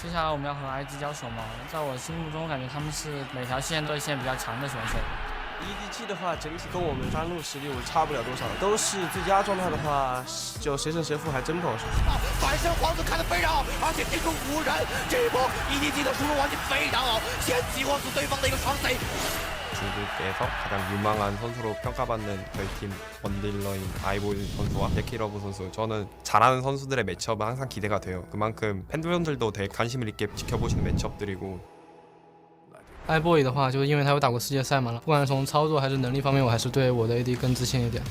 接下来我们要和 IG 交手嘛，在我心目中感觉他们是每条线对线比较强的选手。EDG 的话，整体跟我们3路实力差不了多少，都是最佳状态的话，就谁胜谁负还真不好说。反身皇子看得非常好，而且盯住5人，这一波 EDG 的输入完全非常好，先激活死对方的一个双 C。 중국에서 가장 유망한 선수로 평가받는 저희 팀 원딜러인 iBoy 선수와 JackeyLove 선수, 저는 잘하는 선수들의 매치업은 항상 기대가 돼요. 그만큼 팬분들도 되게 관심을 있게 지켜보시는 매치업들이고. iBoy 的话，就是因为他有打过世界赛嘛，不管是从操作还是能力方面，我还是对我的 AD 更自信一点。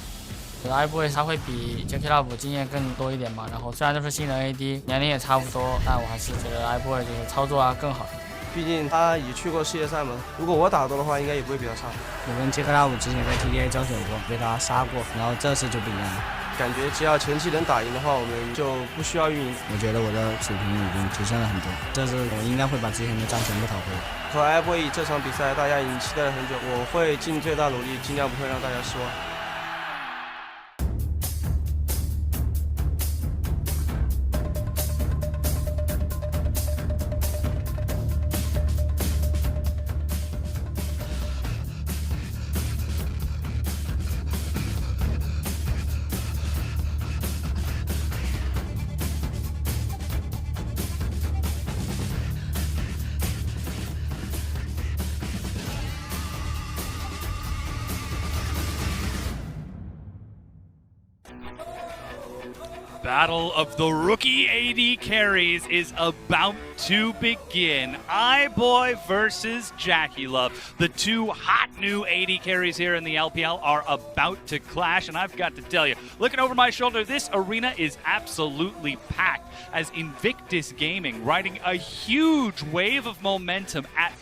iBoy 他会比 JackeyLove 经验更多一点嘛，然后虽然都是新人 AD， 年龄也差不多，但我还是觉得 iBoy 就是操作啊更好。毕竟他也去过世界赛嘛，如果我打多的话，应该也不会比他差。我跟JackeyLove之前在 TDA 交手过，被他杀过，然后这次就不一样了。感觉只要前期能打赢的话，我们就不需要运营。我觉得我的水平已经提升了很多，这次我应该会把之前的战全部讨回。和 iBoy 这场比赛大家已经期待了很久，我会尽最大努力，尽量不会让大家失望。Battle of the rookie AD carries is about to begin. iBoy versus JackeyLove. The two hot new AD carries here in the LPL are about to clash, and I've got to tell you, looking over my shoulder, this arena is absolutely packed as Invictus Gaming riding a huge wave of momentum at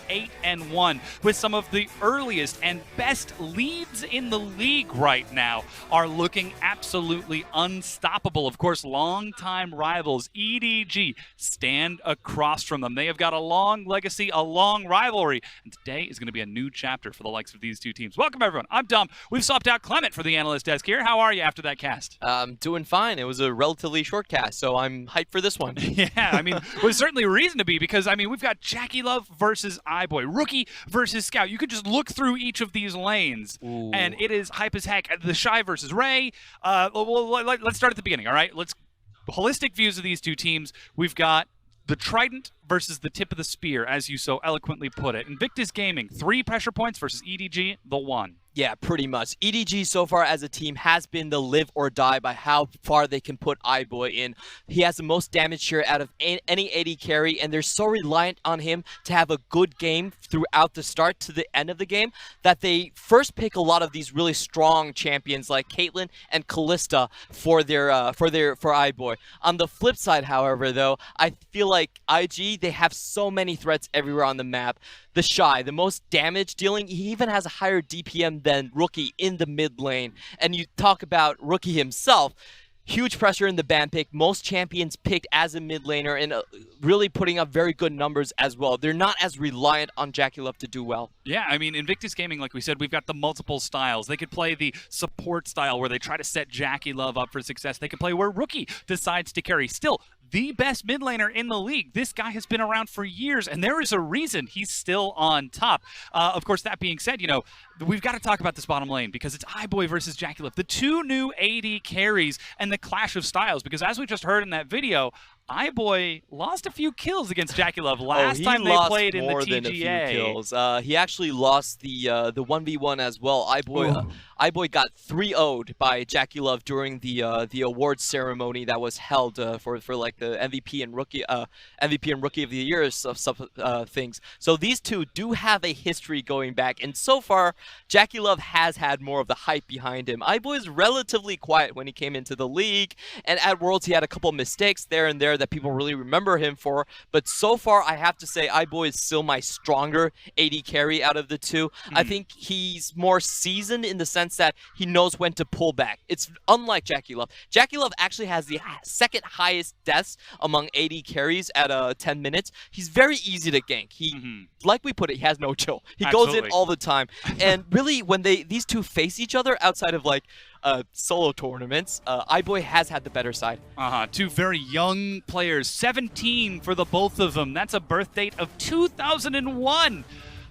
8-1 with some of the earliest and best leads in the league right now are looking absolutely unstoppable. Of course, longtime rivals EDG stand across from them. They have got a long legacy, a long rivalry, and today is going to be a new chapter for the likes of these two teams. Welcome, everyone. I'm Tahm. We've swapped out Clement for the analyst desk here. How are you after that cast? Doing fine. It was a relatively short cast, so I'm hyped for this one. Yeah, I mean, there's certainly a reason to be because, I mean, we've got JackeyLove versus iBoy, Rookie versus Scout. You could just look through each of these lanes, and it is hype as heck. TheShy versus Ray. Let's start at the beginning, all right? Let's holistic views of these two teams. We've got the Trident versus the tip of the spear, as you so eloquently put it. Invictus Gaming, 3 pressure points versus EDG, the 1. Yeah, pretty much. EDG so far as a team has been the live or die by how far they can put iBoy in. He has the most damage share out of any AD carry, and they're so reliant on him to have a good game throughout the start to the end of the game that they first pick a lot of these really strong champions like Caitlyn and Kalista for iBoy. On the flip side, however, though, I feel like IG, they have so many threats everywhere on the map. TheShy, the most damage dealing, he even has a higher DPM than Rookie in the mid lane. And you talk about Rookie himself, huge pressure in the ban pick, most champions picked as a mid laner, and really putting up very good numbers as well. They're not as reliant on JackeyLove to do well. Yeah, I mean, Invictus Gaming, like we said, we've got the multiple styles. They could play the support style where they try to set JackeyLove up for success. They could play where Rookie decides to carry. Still, the best mid laner in the league. This guy has been around for years, and there is a reason he's still on top. Of course, that being said, you know, we've got to talk about this bottom lane because it's iBoy versus JackeyLove, the two new AD carries and the clash of styles. Because as we just heard in that video, iBoy lost a few kills against JackeyLove last time they played in the TGA. More than a few kills. He actually lost the 1v1 as well. iBoy got 3-0'd by JackeyLove during the awards ceremony that was held for like the MVP and Rookie of the Year things. So these two do have a history going back, and so far JackeyLove has had more of the hype behind him. iBoy is relatively quiet when he came into the league, and at Worlds he had a couple mistakes there and there that people really remember him for, but so far I have to say iBoy is still my stronger AD carry out of the two. I think he's more seasoned in the sense that he knows when to pull back. It's unlike JackeyLove. JackeyLove actually has the second highest deaths among AD carries at 10 minutes. He's very easy to gank. He, like we put it, he has no chill. He goes in all the time. And really, when these two face each other outside of like solo tournaments, iBoy has had the better side. Two very young players, 17 for the both of them. That's a birth date of 2001.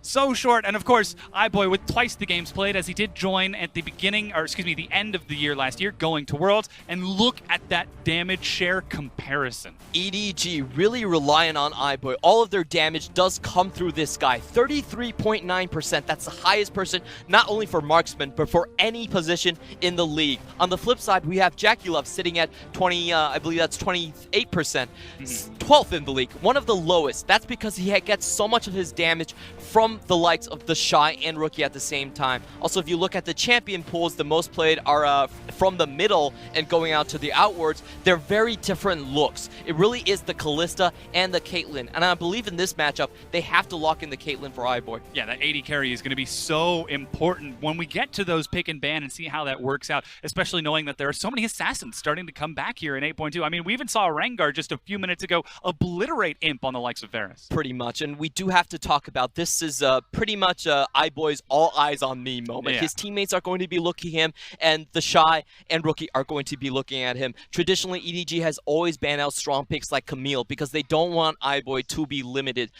So short, and of course, iBoy with twice the games played, as he did join at the the end of the year last year, going to Worlds, and look at that damage share comparison. EDG really relying on iBoy. All of their damage does come through this guy. 33.9%, that's the highest person, not only for marksman, but for any position in the league. On the flip side, we have JackeyLove sitting at 20, I believe that's 28%, 12th in the league, one of the lowest. That's because he gets so much of his damage from the likes of TheShy and Rookie at the same time. Also, if you look at the champion pools, the most played are from the middle and going out to the outwards. They're very different looks. It really is the Kalista and the Caitlyn, and I believe in this matchup, they have to lock in the Caitlyn for iBoy. Yeah, that AD carry is going to be so important when we get to those pick and ban and see how that works out, especially knowing that there are so many assassins starting to come back here in 8.2. I mean, we even saw Rengar just a few minutes ago obliterate Imp on the likes of Varus. Pretty much, and we do have to talk about this is pretty much iBoy's all eyes on me moment. Yeah. His teammates are going to be looking at him, and TheShy and Rookie are going to be looking at him. Traditionally, EDG has always banned out strong picks like Camille because they don't want iBoy to be limited.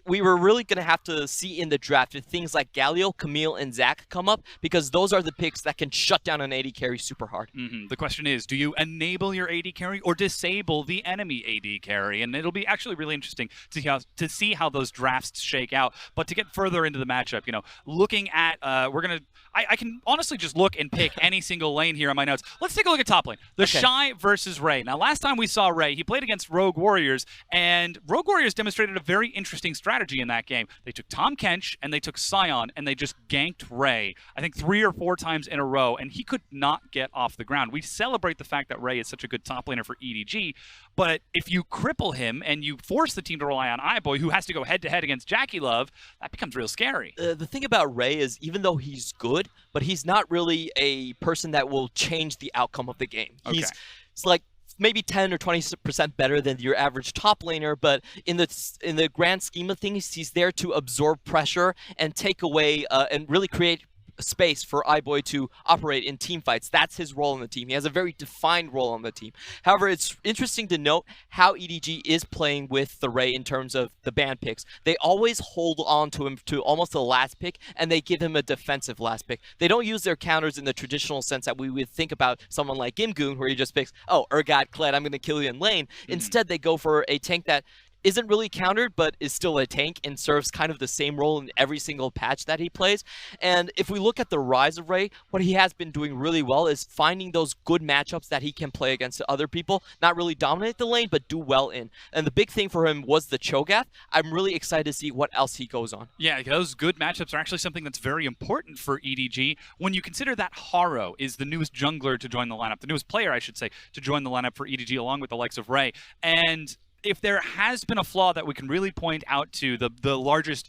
We were really going to have to see in the draft if things like Galio, Camille, and Zach come up, because those are the picks that can shut down an AD carry super hard. The question is, do you enable your AD carry or disable the enemy AD carry? And it'll be actually really interesting to see how those drafts shake out. But to get further into the matchup, you know, looking at, I can honestly just look and pick any single lane here on my notes. Let's take a look at top lane. TheShy versus Ray. Now, last time we saw Ray, he played against Rogue Warriors, and Rogue Warriors demonstrated a very interesting strategy in that game. They took Tahm Kench, and they took Sion, and they just ganked Ray, I think 3 or 4 times in a row, and he could not get off the ground. We celebrate the fact that Ray is such a good top laner for EDG, but if you cripple him and you force the team to rely on iBoy, who has to go head-to-head against JackeyLove, that becomes real scary. The thing about Ray is, even though he's good, but he's not really a person that will change the outcome of the game. He's like maybe 10 or 20% better than your average top laner, but in the grand scheme of things, he's there to absorb pressure and take away and really create space for iBoy to operate in team fights. That's his role in the team. He has a very defined role on the team. However, it's interesting to note how EDG is playing with the Ray in terms of the ban picks. They always hold on to him to almost the last pick, and they give him a defensive last pick. They don't use their counters in the traditional sense that we would think about someone like Imgoon, where he just picks, oh, Urgot, Kled, I'm going to kill you in lane. Instead, they go for a tank that isn't really countered, but is still a tank and serves kind of the same role in every single patch that he plays. And if we look at the rise of Ray, what he has been doing really well is finding those good matchups that he can play against other people, not really dominate the lane, but do well in. And the big thing for him was the Cho'Gath. I'm really excited to see what else he goes on. Yeah, those good matchups are actually something that's very important for EDG. When you consider that Haro is the newest jungler to join the lineup, the newest player, I should say, to join the lineup for EDG, along with the likes of Ray. And if there has been a flaw that we can really point out to, the largest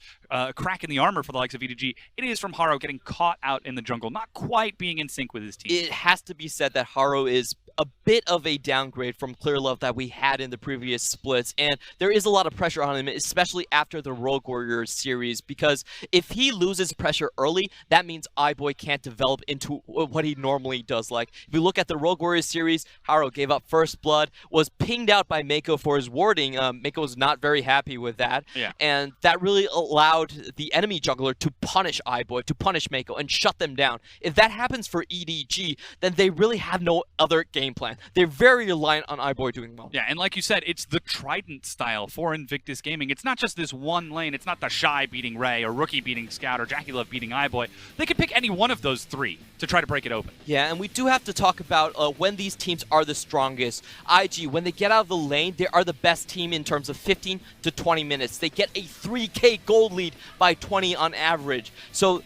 crack in the armor for the likes of EDG, it is from Haro getting caught out in the jungle, not quite being in sync with his team. It has to be said that Haro is a bit of a downgrade from ClearLove that we had in the previous splits, and there is a lot of pressure on him, especially after the Rogue Warriors series, because if he loses pressure early, that means iBoy can't develop into what he normally does. Like, if you look at the Rogue Warriors series, Haro gave up first blood, was pinged out by Meiko for his warding. Meiko was not very happy with that, and that really allowed the enemy jungler to punish iBoy, to punish Meiko, and shut them down. If that happens for EDG, then they really have no other game plan. They're very reliant on iBoy doing well. Yeah, and like you said, it's the Trident style for Invictus Gaming. It's not just this one lane. It's not TheShy beating Ray, or Rookie beating Scout, or JackeyLove beating iBoy. They could pick any one of those three to try to break it open. Yeah, and we do have to talk about when these teams are the strongest. IG, when they get out of the lane, they are the best team in terms of 15 to 20 minutes. They get a 3K gold lead by 20 on average. So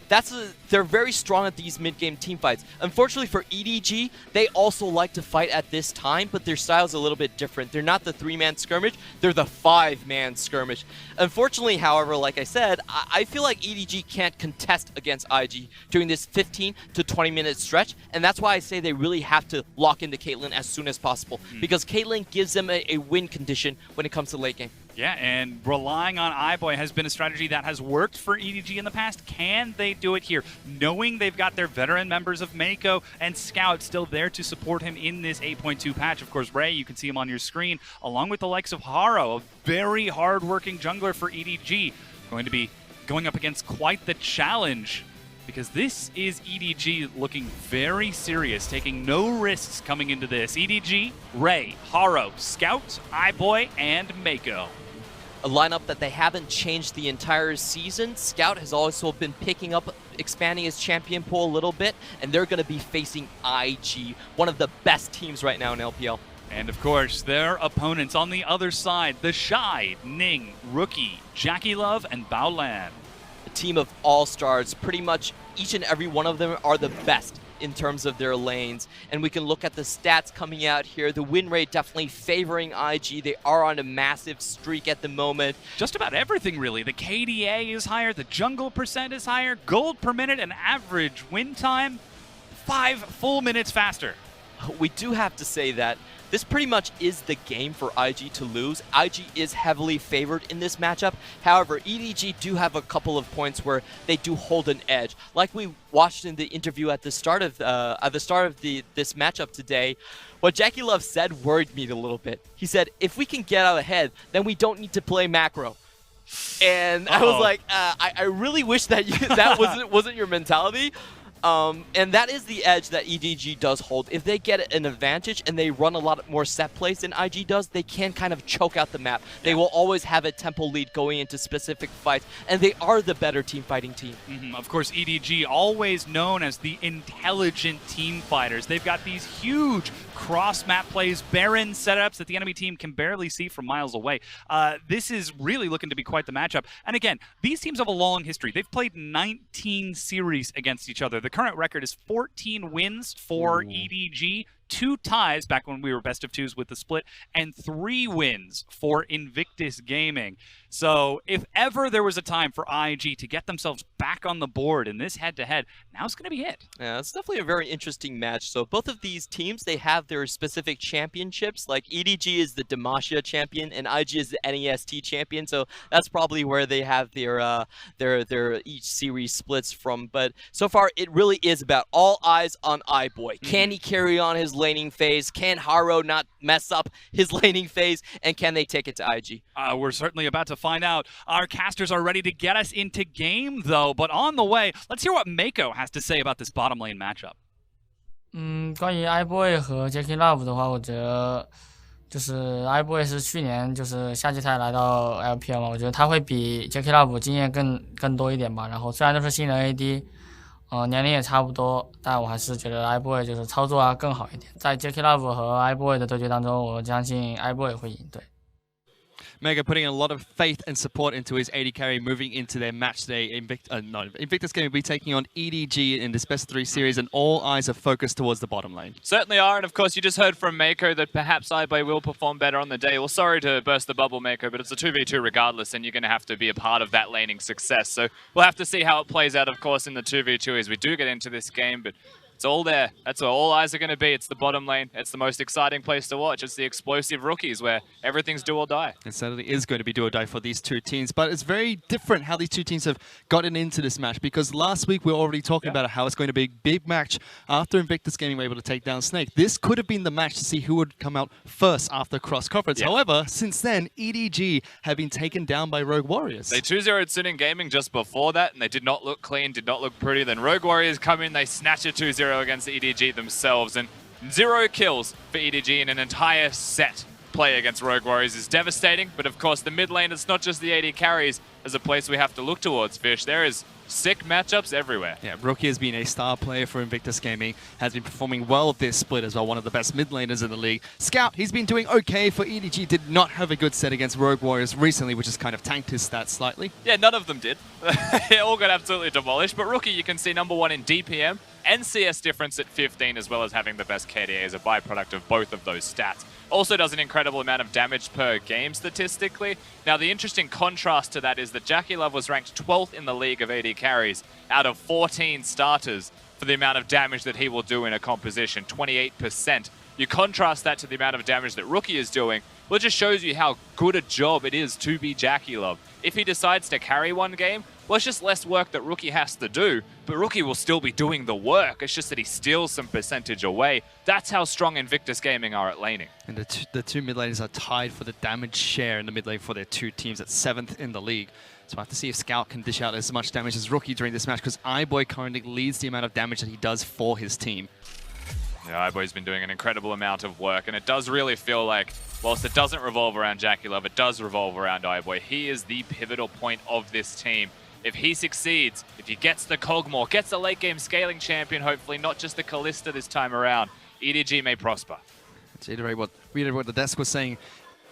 they're very strong at these mid-game team fights. Unfortunately for EDG, they also like to fight at this time, but their style is a little bit different. They're not the 3-man skirmish, they're the 5-man skirmish. Unfortunately, however, like I said, I feel like EDG can't contest against IG during this 15 to 20 minute stretch, and that's why I say they really have to lock into Caitlyn as soon as possible, because Caitlyn gives them a win condition when it comes to late game. Yeah, and relying on iBoy has been a strategy that has worked for EDG in the past. Can they do it here? Knowing they've got their veteran members of Meiko and Scout still there to support him in this 8.2 patch. Of course, Ray, you can see him on your screen, along with the likes of Haro, a very hard-working jungler for EDG. Going to be going up against quite the challenge, because this is EDG looking very serious, taking no risks coming into this. EDG, Ray, Haro, Scout, iBoy, and Meiko. A lineup that they haven't changed the entire season. Scout has also been picking up, expanding his champion pool a little bit, and they're going to be facing IG, one of the best teams right now in LPL. And of course, their opponents on the other side, TheShy, Ning, Rookie, JackeyLove, and Baolan. A team of all-stars. Pretty much each and every one of them are the best in terms of their lanes. And we can look at the stats coming out here. The win rate definitely favoring IG. They are on a massive streak at the moment. Just about everything, really. The KDA is higher, the jungle percent is higher, gold per minute, and average win time 5 full minutes faster. We do have to say that this pretty much is the game for IG to lose. IG is heavily favored in this matchup. However, EDG do have a couple of points where they do hold an edge. Like we watched in the interview at the start of this matchup today, what JackeyLove said worried me a little bit. He said, if we can get out ahead, then we don't need to play macro. And I was like, I really wish that that wasn't your mentality. And that is the edge that EDG does hold. If they get an advantage and they run a lot more set plays than IG does, they can kind of choke out the map. They will always have a tempo lead going into specific fights, and they are the better team fighting team. Of course, EDG, always known as the intelligent team fighters. They've got these huge cross-map plays, Baron setups that the enemy team can barely see from miles away. This is really looking to be quite the matchup. And again, these teams have a long history. They've played 19 series against each other. The current record is 14 wins for EDG, 2 ties back when we were best of 2s with the split, and 3 wins for Invictus Gaming. So if ever there was a time for IG to get themselves back on the board in this head-to-head, now's going to be it. Yeah, it's definitely a very interesting match. So both of these teams, they have their specific championships. Like EDG is the Demacia champion, and IG is the NEST champion. So that's probably where they have their each series splits from. But so far, it really is about all eyes on iBoy. Can he carry on his laning phase? Can Haro not mess up his laning phase? And can they take it to IG? We're certainly about to find out. Our casters are ready to get us into game, though. But on the way, let's hear what Meiko has to say about this bottom lane matchup. 关于 iBoy 和 JackeyLove 的话，我觉得就是 iBoy 是去年就是夏季赛来到 LPL 嘛，我觉得他会比 JackeyLove 经验更多一点吧。然后虽然都是新人 AD，年龄也差不多，但我还是觉得 iBoy 就是操作啊更好一点。在 JackeyLove 和 iBoy 的对决当中，我相信 iBoy 会赢。对。 Meiko putting a lot of faith and support into his AD carry moving into their match today. Invictus going to be taking on EDG in this best of 3 series, and all eyes are focused towards the bottom lane. Certainly are, and of course you just heard from Meiko that perhaps iBoy will perform better on the day. Well, sorry to burst the bubble, Meiko, but it's a 2v2 regardless, and you're going to have to be a part of that laning success. So we'll have to see how it plays out, of course, in the 2v2 as we do get into this game, but it's all there. That's where all eyes are going to be. It's the bottom lane. It's the most exciting place to watch. It's the explosive rookies where everything's do or die. It certainly is going to be do or die for these 2 teams, but it's very different how these 2 teams have gotten into this match, because last week we were already talking about how it's going to be a big match after Invictus Gaming were able to take down Snake. This could have been the match to see who would come out first after cross-conference. However, since then, EDG have been taken down by Rogue Warriors. They 2-0'd Suning Gaming just before that, and they did not look clean, did not look pretty. Then Rogue Warriors come in, they snatch a 2-0 against EDG themselves, and 0 kills for EDG in an entire set play against Rogue Warriors is devastating. But of course, the mid lane, it's not just the AD carries as a place we have to look towards, Fish. There is sick matchups everywhere. Yeah, Rookie has been a star player for Invictus Gaming, has been performing well this split as well, one of the best mid laners in the league. Scout, he's been doing okay for EDG, did not have a good set against Rogue Warriors recently, which has kind of tanked his stats slightly. Yeah, none of them did. They all got absolutely demolished, but Rookie, you can see #1 in DPM and CS difference at 15, as well as having the best KDA as a byproduct of both of those stats. Also does an incredible amount of damage per game statistically. Now, the interesting contrast to that is that JackeyLove was ranked 12th in the league of AD carries out of 14 starters for the amount of damage that he will do in a composition, 28%. You contrast that to the amount of damage that Rookie is doing, well, it just shows you how good a job it is to be JackeyLove. If he decides to carry one game, well, it's just less work that Rookie has to do, but Rookie will still be doing the work. It's just that he steals some percentage away. That's how strong Invictus Gaming are at laning. And the two mid laners are tied for the damage share in the mid lane for their two teams at 7th in the league. So we'll have to see if Scout can dish out as much damage as Rookie during this match, because iBoy currently leads the amount of damage that he does for his team. Yeah, iBoy's been doing an incredible amount of work, and it does really feel like, whilst it doesn't revolve around JackeyLove, it does revolve around iBoy. He is the pivotal point of this team. If he succeeds, if he gets the Kog'Maw, gets the late game scaling champion, hopefully, not just the Kalista this time around, EDG may prosper. To reiterate what the desk was saying,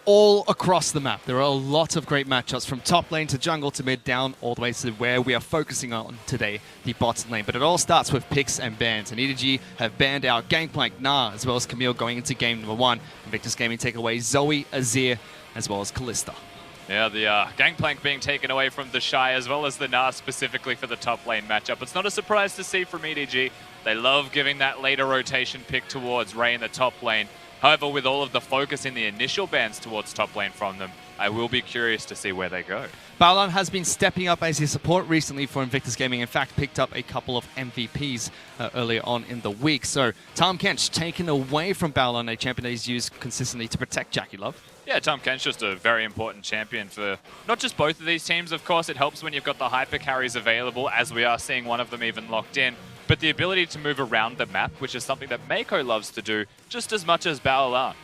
all across the map, there are a lot of great matchups from top lane to jungle to mid down, all the way to where we are focusing on today, the bottom lane. But it all starts with picks and bans, and EDG have banned out Gangplank, Nah, as well as Camille going into game number 1. Invictus Gaming take away Zoe, Azir, as well as Kalista. Yeah, the Gangplank being taken away from TheShy, as well as the Nah specifically for the top lane matchup. It's not a surprise to see from EDG. They love giving that later rotation pick towards Ray in the top lane. However, with all of the focus in the initial bans towards top lane from them, I will be curious to see where they go. Baolan has been stepping up as his support recently for Invictus Gaming. In fact, picked up a couple of MVPs earlier on in the week. So, Tahm Kench taken away from Baolan, a champion that he's used consistently to protect JackeyLove. Yeah, Tahm Kench just a very important champion for not just both of these teams. Of course, it helps when you've got the hyper carries available, as we are seeing one of them even locked in. But the ability to move around the map, which is something that Meiko loves to do just as much as Baolan.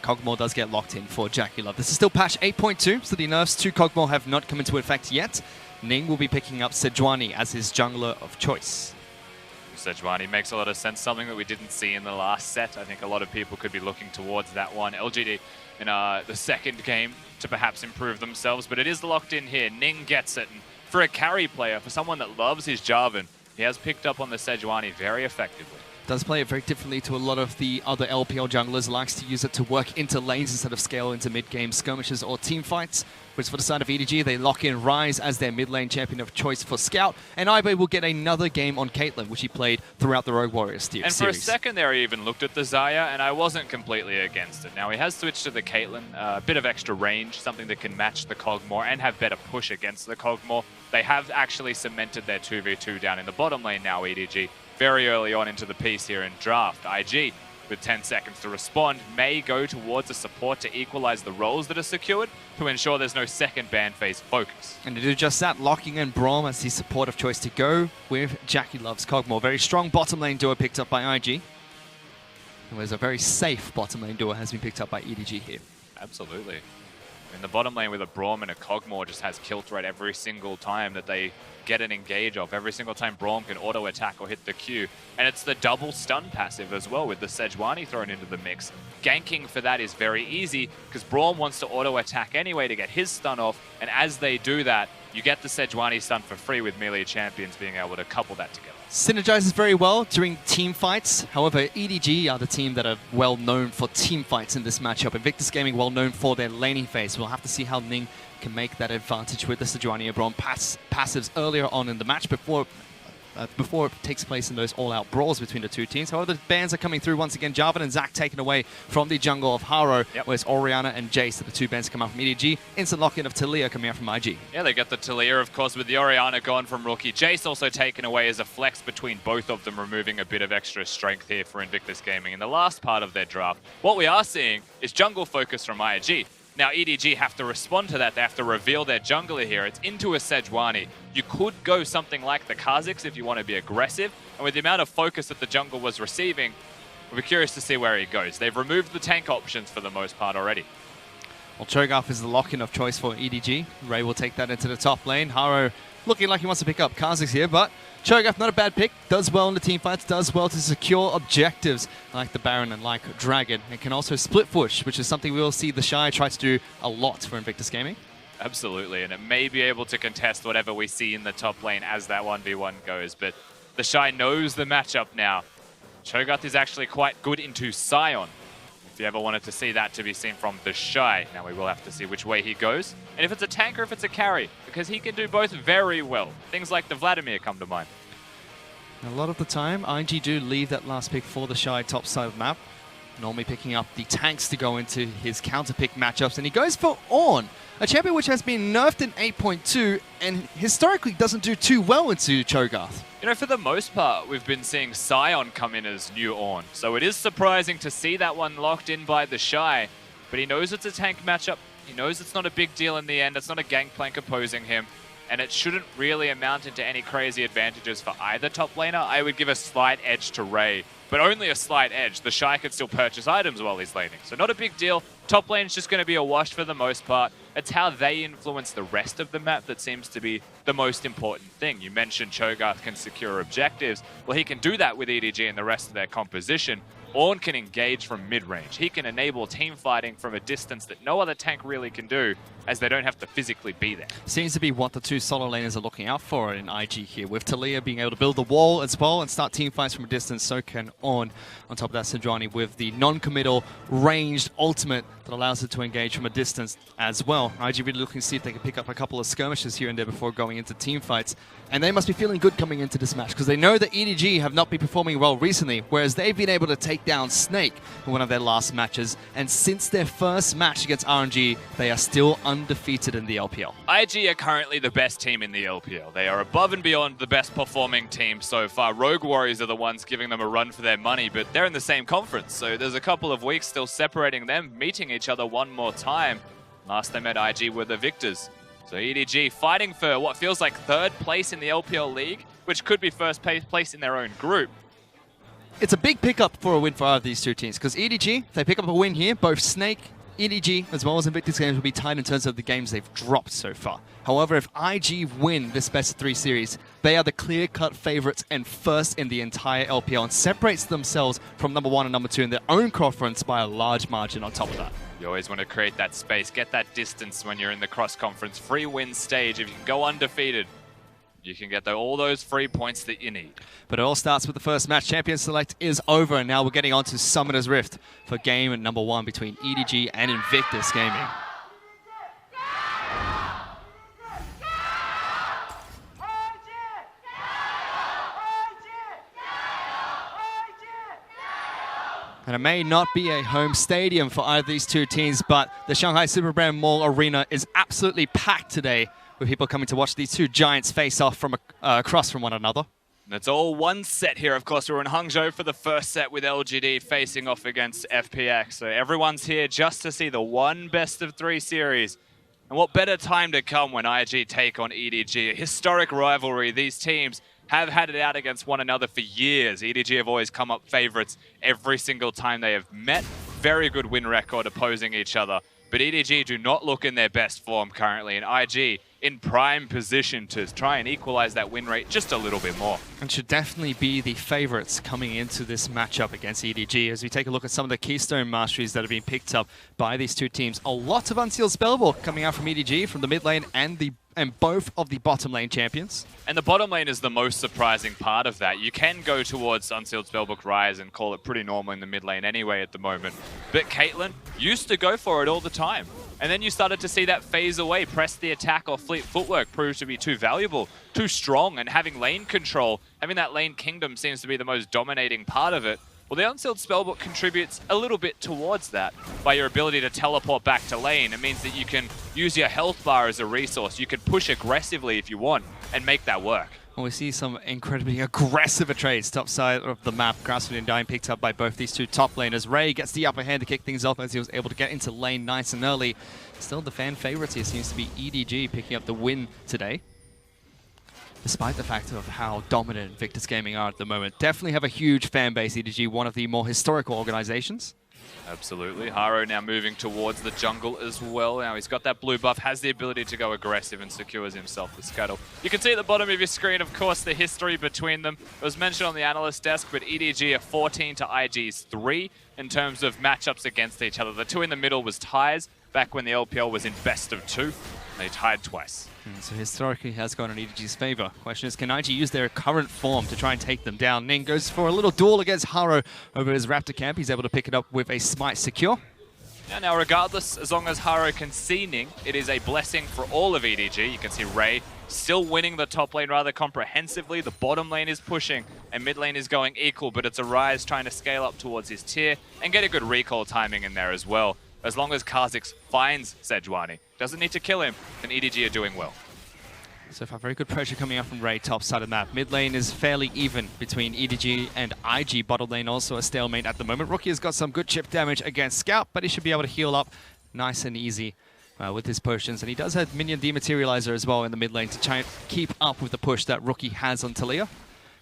Kog'Maw does get locked in for JackeyLove. This is still patch 8.2, so the nerfs to Kog'Maw have not come into effect yet. Ning will be picking up Sejuani as his jungler of choice. Sejuani makes a lot of sense, something that we didn't see in the last set. I think a lot of people could be looking towards that one. LGD in the second game to perhaps improve themselves, but it is locked in here. Ning gets it, and for a carry player, for someone that loves his Jarvan, he has picked up on the Sejuani very effectively. Does play it very differently to a lot of the other LPL junglers. Likes to use it to work into lanes instead of scale into mid-game skirmishes or team fights. Whereas for the side of EDG, they lock in Ryze as their mid-lane champion of choice for Scout. And iBoy will get another game on Caitlyn, which he played throughout the Rogue Warriors series. And for a second there, I even looked at TheShy, and I wasn't completely against it. Now, he has switched to the Caitlyn, a bit of extra range, something that can match the Kog'Maw and have better push against the Kog'Maw. They have actually cemented their 2v2 down in the bottom lane now, EDG. Very early on into the piece here in draft. IG, with 10 seconds to respond, may go towards a support to equalize the roles that are secured to ensure there's no second ban phase focus. And to do just that, locking in Braum as his support of choice to go with JackeyLove's Kog'Maw. Very strong bottom lane duo picked up by IG. And there's a very safe bottom lane duo has been picked up by EDG here. Absolutely. In the bottom lane with a Braum and a Kog'Maw just has kill threat every single time that they get an engage of. Every single time Braum can auto attack or hit the Q. And it's the double stun passive as well with the Sejuani thrown into the mix. Ganking for that is very easy because Braum wants to auto attack anyway to get his stun off. And as they do that, you get the Sejuani stun for free with melee champions being able to couple that together. Synergizes very well during team fights. However, EDG are the team that are well known for team fights in this matchup. Invictus Gaming well known for their laning phase. We'll have to see how Ning can make that advantage with the Sejuani and Braum passives earlier on in the match before it takes place in those all-out brawls between the two teams. However, the bans are coming through once again. Jarvan and Zac taken away from the jungle of Haro, whereas Orianna and Jace, the two bans come out from EDG. Instant lock-in of Taliyah coming out from IG. Yeah, they get the Taliyah, of course, with the Orianna gone from Rookie. Jace also taken away as a flex between both of them, removing a bit of extra strength here for Invictus Gaming in the last part of their draft. What we are seeing is jungle focus from IG. Now, EDG have to respond to that. They have to reveal their jungler here. It's into a Sejuani. You could go something like the Kha'Zix if you want to be aggressive. And with the amount of focus that the jungle was receiving, we'll be curious to see where he goes. They've removed the tank options for the most part already. Well, Cho'Gath is the lock-in of choice for EDG. Ray will take that into the top lane. Haro looking like he wants to pick up Kha'Zix here, but Cho'Gath, not a bad pick. Does well in the team fights, does well to secure objectives like the Baron and like Dragon. It can also split push, which is something we will see TheShy try to do a lot for Invictus Gaming. Absolutely, and it may be able to contest whatever we see in the top lane as that 1v1 goes, but TheShy knows the matchup now. Cho'Gath is actually quite good into Sion. If you ever wanted to see that to be seen from TheShy, now we will have to see which way he goes. And if it's a tank or if it's a carry, because he can do both very well. Things like the Vladimir come to mind. A lot of the time, IG do leave that last pick for TheShy top side of the map, normally picking up the tanks to go into his counter pick matchups, and he goes for Ornn, a champion which has been nerfed in 8.2 and historically doesn't do too well into Cho'Gath. You know, for the most part, we've been seeing Sion come in as new Ornn, so it is surprising to see that one locked in by TheShy, but he knows it's a tank matchup, he knows it's not a big deal in the end, it's not a gangplank opposing him, and it shouldn't really amount into any crazy advantages for either top laner. I would give a slight edge to Ray, but only a slight edge. TheShy could still purchase items while he's laning, so not a big deal. Top lane's just going to be a wash for the most part. It's how they influence the rest of the map that seems to be the most important thing. You mentioned Cho'Gath can secure objectives. Well, he can do that with EDG and the rest of their composition. Ornn can engage from mid-range. He can enable team fighting from a distance that no other tank really can do, as they don't have to physically be there. Seems to be what the two solo laners are looking out for in IG here, with Taliyah being able to build the wall as well and start team fights from a distance, so can Ornn. On top of that, Sejuani with the non-committal ranged ultimate that allows it to engage from a distance as well. IG really looking to see if they can pick up a couple of skirmishes here and there before going into team fights. And they must be feeling good coming into this match, because they know that EDG have not been performing well recently, whereas they've been able to take down Snake in one of their last matches. And since their first match against RNG, they are still undefeated in the LPL. IG are currently the best team in the LPL. They are above and beyond the best performing team so far. Rogue Warriors are the ones giving them a run for their money, but they're in the same conference, so there's a couple of weeks still separating them, meeting each other one more time. Last they met, IG were the victors. So EDG fighting for what feels like third place in the LPL League, which could be first place in their own group. It's a big pickup for a win for either of these two teams, because EDG, if they pick up a win here, both Snake, EDG, as well as Invictus games will be tied in terms of the games they've dropped so far. However, if IG win this best of 3 series, they are the clear-cut favorites and first in the entire LPL, and separates themselves from number 1 and number 2 in their own conference by a large margin on top of that. You always want to create that space, get that distance when you're in the cross-conference free win stage. If you can go undefeated, you can get all those free points that you need. But it all starts with the first match. Champion Select is over, and now we're getting on to Summoner's Rift for game number 1 between EDG and Invictus Gaming. And it may not be a home stadium for either of these two teams, but the Shanghai Superbrand Mall Arena is absolutely packed today, with people coming to watch these two giants face off from across from one another. And it's all one set here. Of course, we're in Hangzhou for the first set with LGD facing off against FPX. So everyone's here just to see the one best of 3 series. And what better time to come when IG take on EDG? A historic rivalry. These teams have had it out against one another for years. EDG have always come up favorites every single time they have met. Very good win record opposing each other. But EDG do not look in their best form currently, and IG in prime position to try and equalize that win rate just a little bit more. And should definitely be the favorites coming into this matchup against EDG. As we take a look at some of the keystone masteries that have been picked up by these two teams. A lot of unsealed spellbook coming out from EDG, from the mid lane and both of the bottom lane champions. And the bottom lane is the most surprising part of that. You can go towards Unsealed Spellbook Ryze and call it pretty normal in the mid lane anyway at the moment. But Caitlyn used to go for it all the time. And then you started to see that phase away. Press the attack or fleet footwork proved to be too valuable, too strong, and having lane control, having that lane kingdom seems to be the most dominating part of it. Well, the Unsealed Spellbook contributes a little bit towards that by your ability to teleport back to lane. It means that you can use your health bar as a resource. You can push aggressively if you want and make that work. Well, we see some incredibly aggressive trades top side of the map. Grasswood and Dying picked up by both these two top laners. Ray gets the upper hand to kick things off as he was able to get into lane nice and early. Still the fan favorites here seems to be EDG picking up the win today, despite the fact of how dominant Invictus Gaming are at the moment. Definitely have a huge fan base, EDG, one of the more historical organizations. Absolutely. Haro now moving towards the jungle as well. Now he's got that blue buff, has the ability to go aggressive and secures himself the scuttle. You can see at the bottom of your screen, of course, the history between them. It was mentioned on the analyst desk, but EDG are 14 to IG's 3 in terms of matchups against each other. The two in the middle was ties back when the LPL was in best of 2. They tied twice. So historically has gone in EDG's favor. Question is, can IG use their current form to try and take them down? Ning goes for a little duel against Haro over his Raptor camp. He's able to pick it up with a smite secure. Yeah, now regardless, as long as Haro can see Ning, it is a blessing for all of EDG. You can see Ray still winning the top lane rather comprehensively. The bottom lane is pushing and mid lane is going equal, but it's a Ryze trying to scale up towards his tier and get a good recall timing in there as well. As long as Kha'Zix finds Sejuani, doesn't need to kill him, then EDG are doing well. So far, very good pressure coming up from Ray, top side of the map. Mid lane is fairly even between EDG and IG. Bottom lane also a stalemate at the moment. Rookie has got some good chip damage against Scout, but he should be able to heal up nice and easy with his potions. And he does have minion dematerializer as well in the mid lane to try and keep up with the push that Rookie has on Taliyah.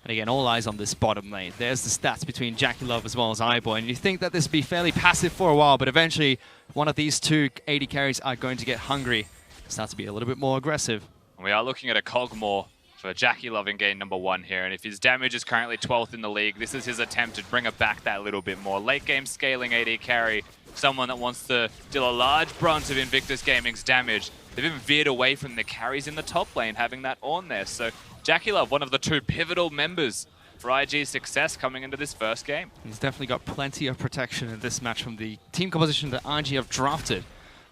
And again, all eyes on this bottom lane. There's the stats between JackeyLove as well as iBoy. And you think that this would be fairly passive for a while, but eventually one of these two AD carries are going to get hungry and start to be a little bit more aggressive. We are looking at a Kog'Maw for JackeyLove in game number 1 here, and if his damage is currently 12th in the league, this is his attempt to bring it back that little bit more. Late game scaling AD carry, someone that wants to deal a large brunt of Invictus Gaming's damage. They've even veered away from the carries in the top lane, having that Ornn there. So JackeyLove, one of the 2 pivotal members for IG's success coming into this first game. He's definitely got plenty of protection in this match from the team composition that IG have drafted.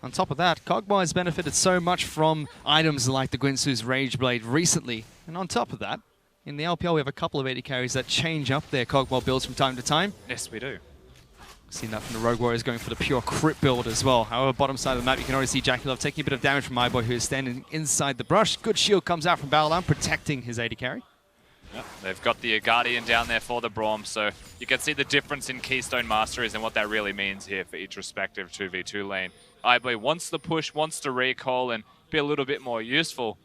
On top of that, Kog'Maw has benefited so much from items like the Guinsoo's Rage Blade recently. And on top of that, in the LPL we have a couple of AD carries that change up their Kog'Maw builds from time to time. Yes, we do. Seen that from the Rogue Warriors going for the pure crit build as well. However, bottom side of the map, you can already see JackeyLove taking a bit of damage from iBoy, who is standing inside the brush. Good shield comes out from Baolan, protecting his AD carry. Yep, they've got the Guardian down there for the Braum, so you can see the difference in Keystone Masteries and what that really means here for each respective 2v2 lane. iBoy wants the push, wants to recall and be a little bit more useful,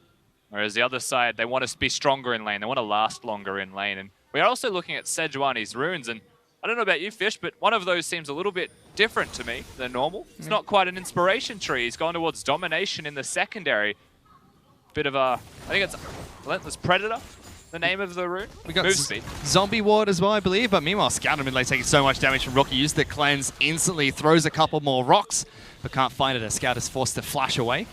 whereas the other side, they want to be stronger in lane, they want to last longer in lane. And we are also looking at Sejuani's runes, and I don't know about you, Fish, but one of those seems a little bit different to me than normal. It's not quite an inspiration tree. He's gone towards domination in the secondary. Bit of a, I think it's Relentless Predator, the name of the rune. We got Move speed. Zombie Ward as well, I believe, but meanwhile, Scout in mid lane taking so much damage from Rookie. Used the cleanse instantly, throws a couple more rocks, but can't find it as Scout is forced to flash away.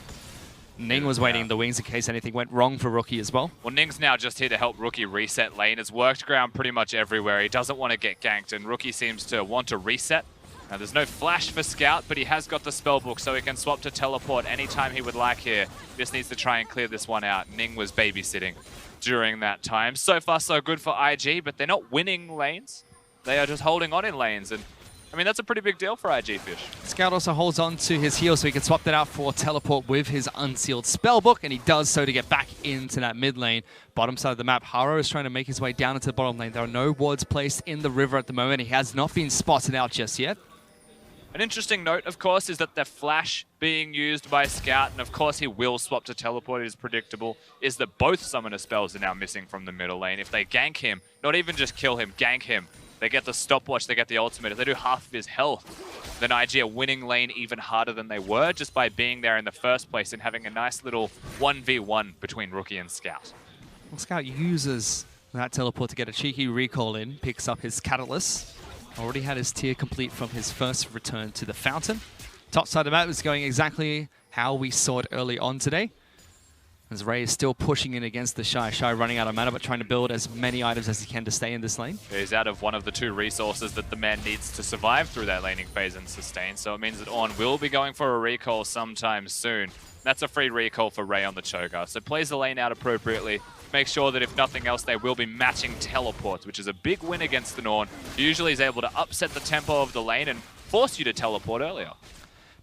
Ning was waiting in the wings in case anything went wrong for Rookie as well. Well, Ning's now just here to help Rookie reset lane. It's worked ground pretty much everywhere. He doesn't want to get ganked, and Rookie seems to want to reset. Now, there's no flash for Scout, but he has got the spellbook, so he can swap to teleport anytime he would like here. Just needs to try and clear this one out. Ning was babysitting during that time. So far, so good for IG, but they're not winning lanes. They are just holding on in lanes, and I mean, that's a pretty big deal for IG, Fish. Scout also holds on to his heal so he can swap that out for teleport with his unsealed spellbook, and he does so to get back into that mid lane. Bottom side of the map, Haro is trying to make his way down into the bottom lane. There are no wards placed in the river at the moment. He has not been spotted out just yet. An interesting note, of course, is that the flash being used by Scout, and of course he will swap to teleport, it is predictable, is that both summoner spells are now missing from the middle lane. If they gank him, not even just kill him, gank him, they get the stopwatch, they get the ultimate. If they do half of his health, then IG are winning lane even harder than they were just by being there in the first place and having a nice little 1v1 between Rookie and Scout. Well, Scout uses that teleport to get a cheeky recall in, picks up his Catalyst. Already had his tier complete from his first return to the Fountain. Top side of the map is going exactly how we saw it early on today. As Ray is still pushing in against TheShy. Shy running out of mana, but trying to build as many items as he can to stay in this lane. He's out of one of the 2 resources that the man needs to survive through that laning phase and sustain, so it means that Ornn will be going for a recall sometime soon. That's a free recall for Ray on the Cho'Gath, so plays the lane out appropriately. Make sure that if nothing else, they will be matching teleports, which is a big win against the Ornn. Usually is able to upset the tempo of the lane and force you to teleport earlier.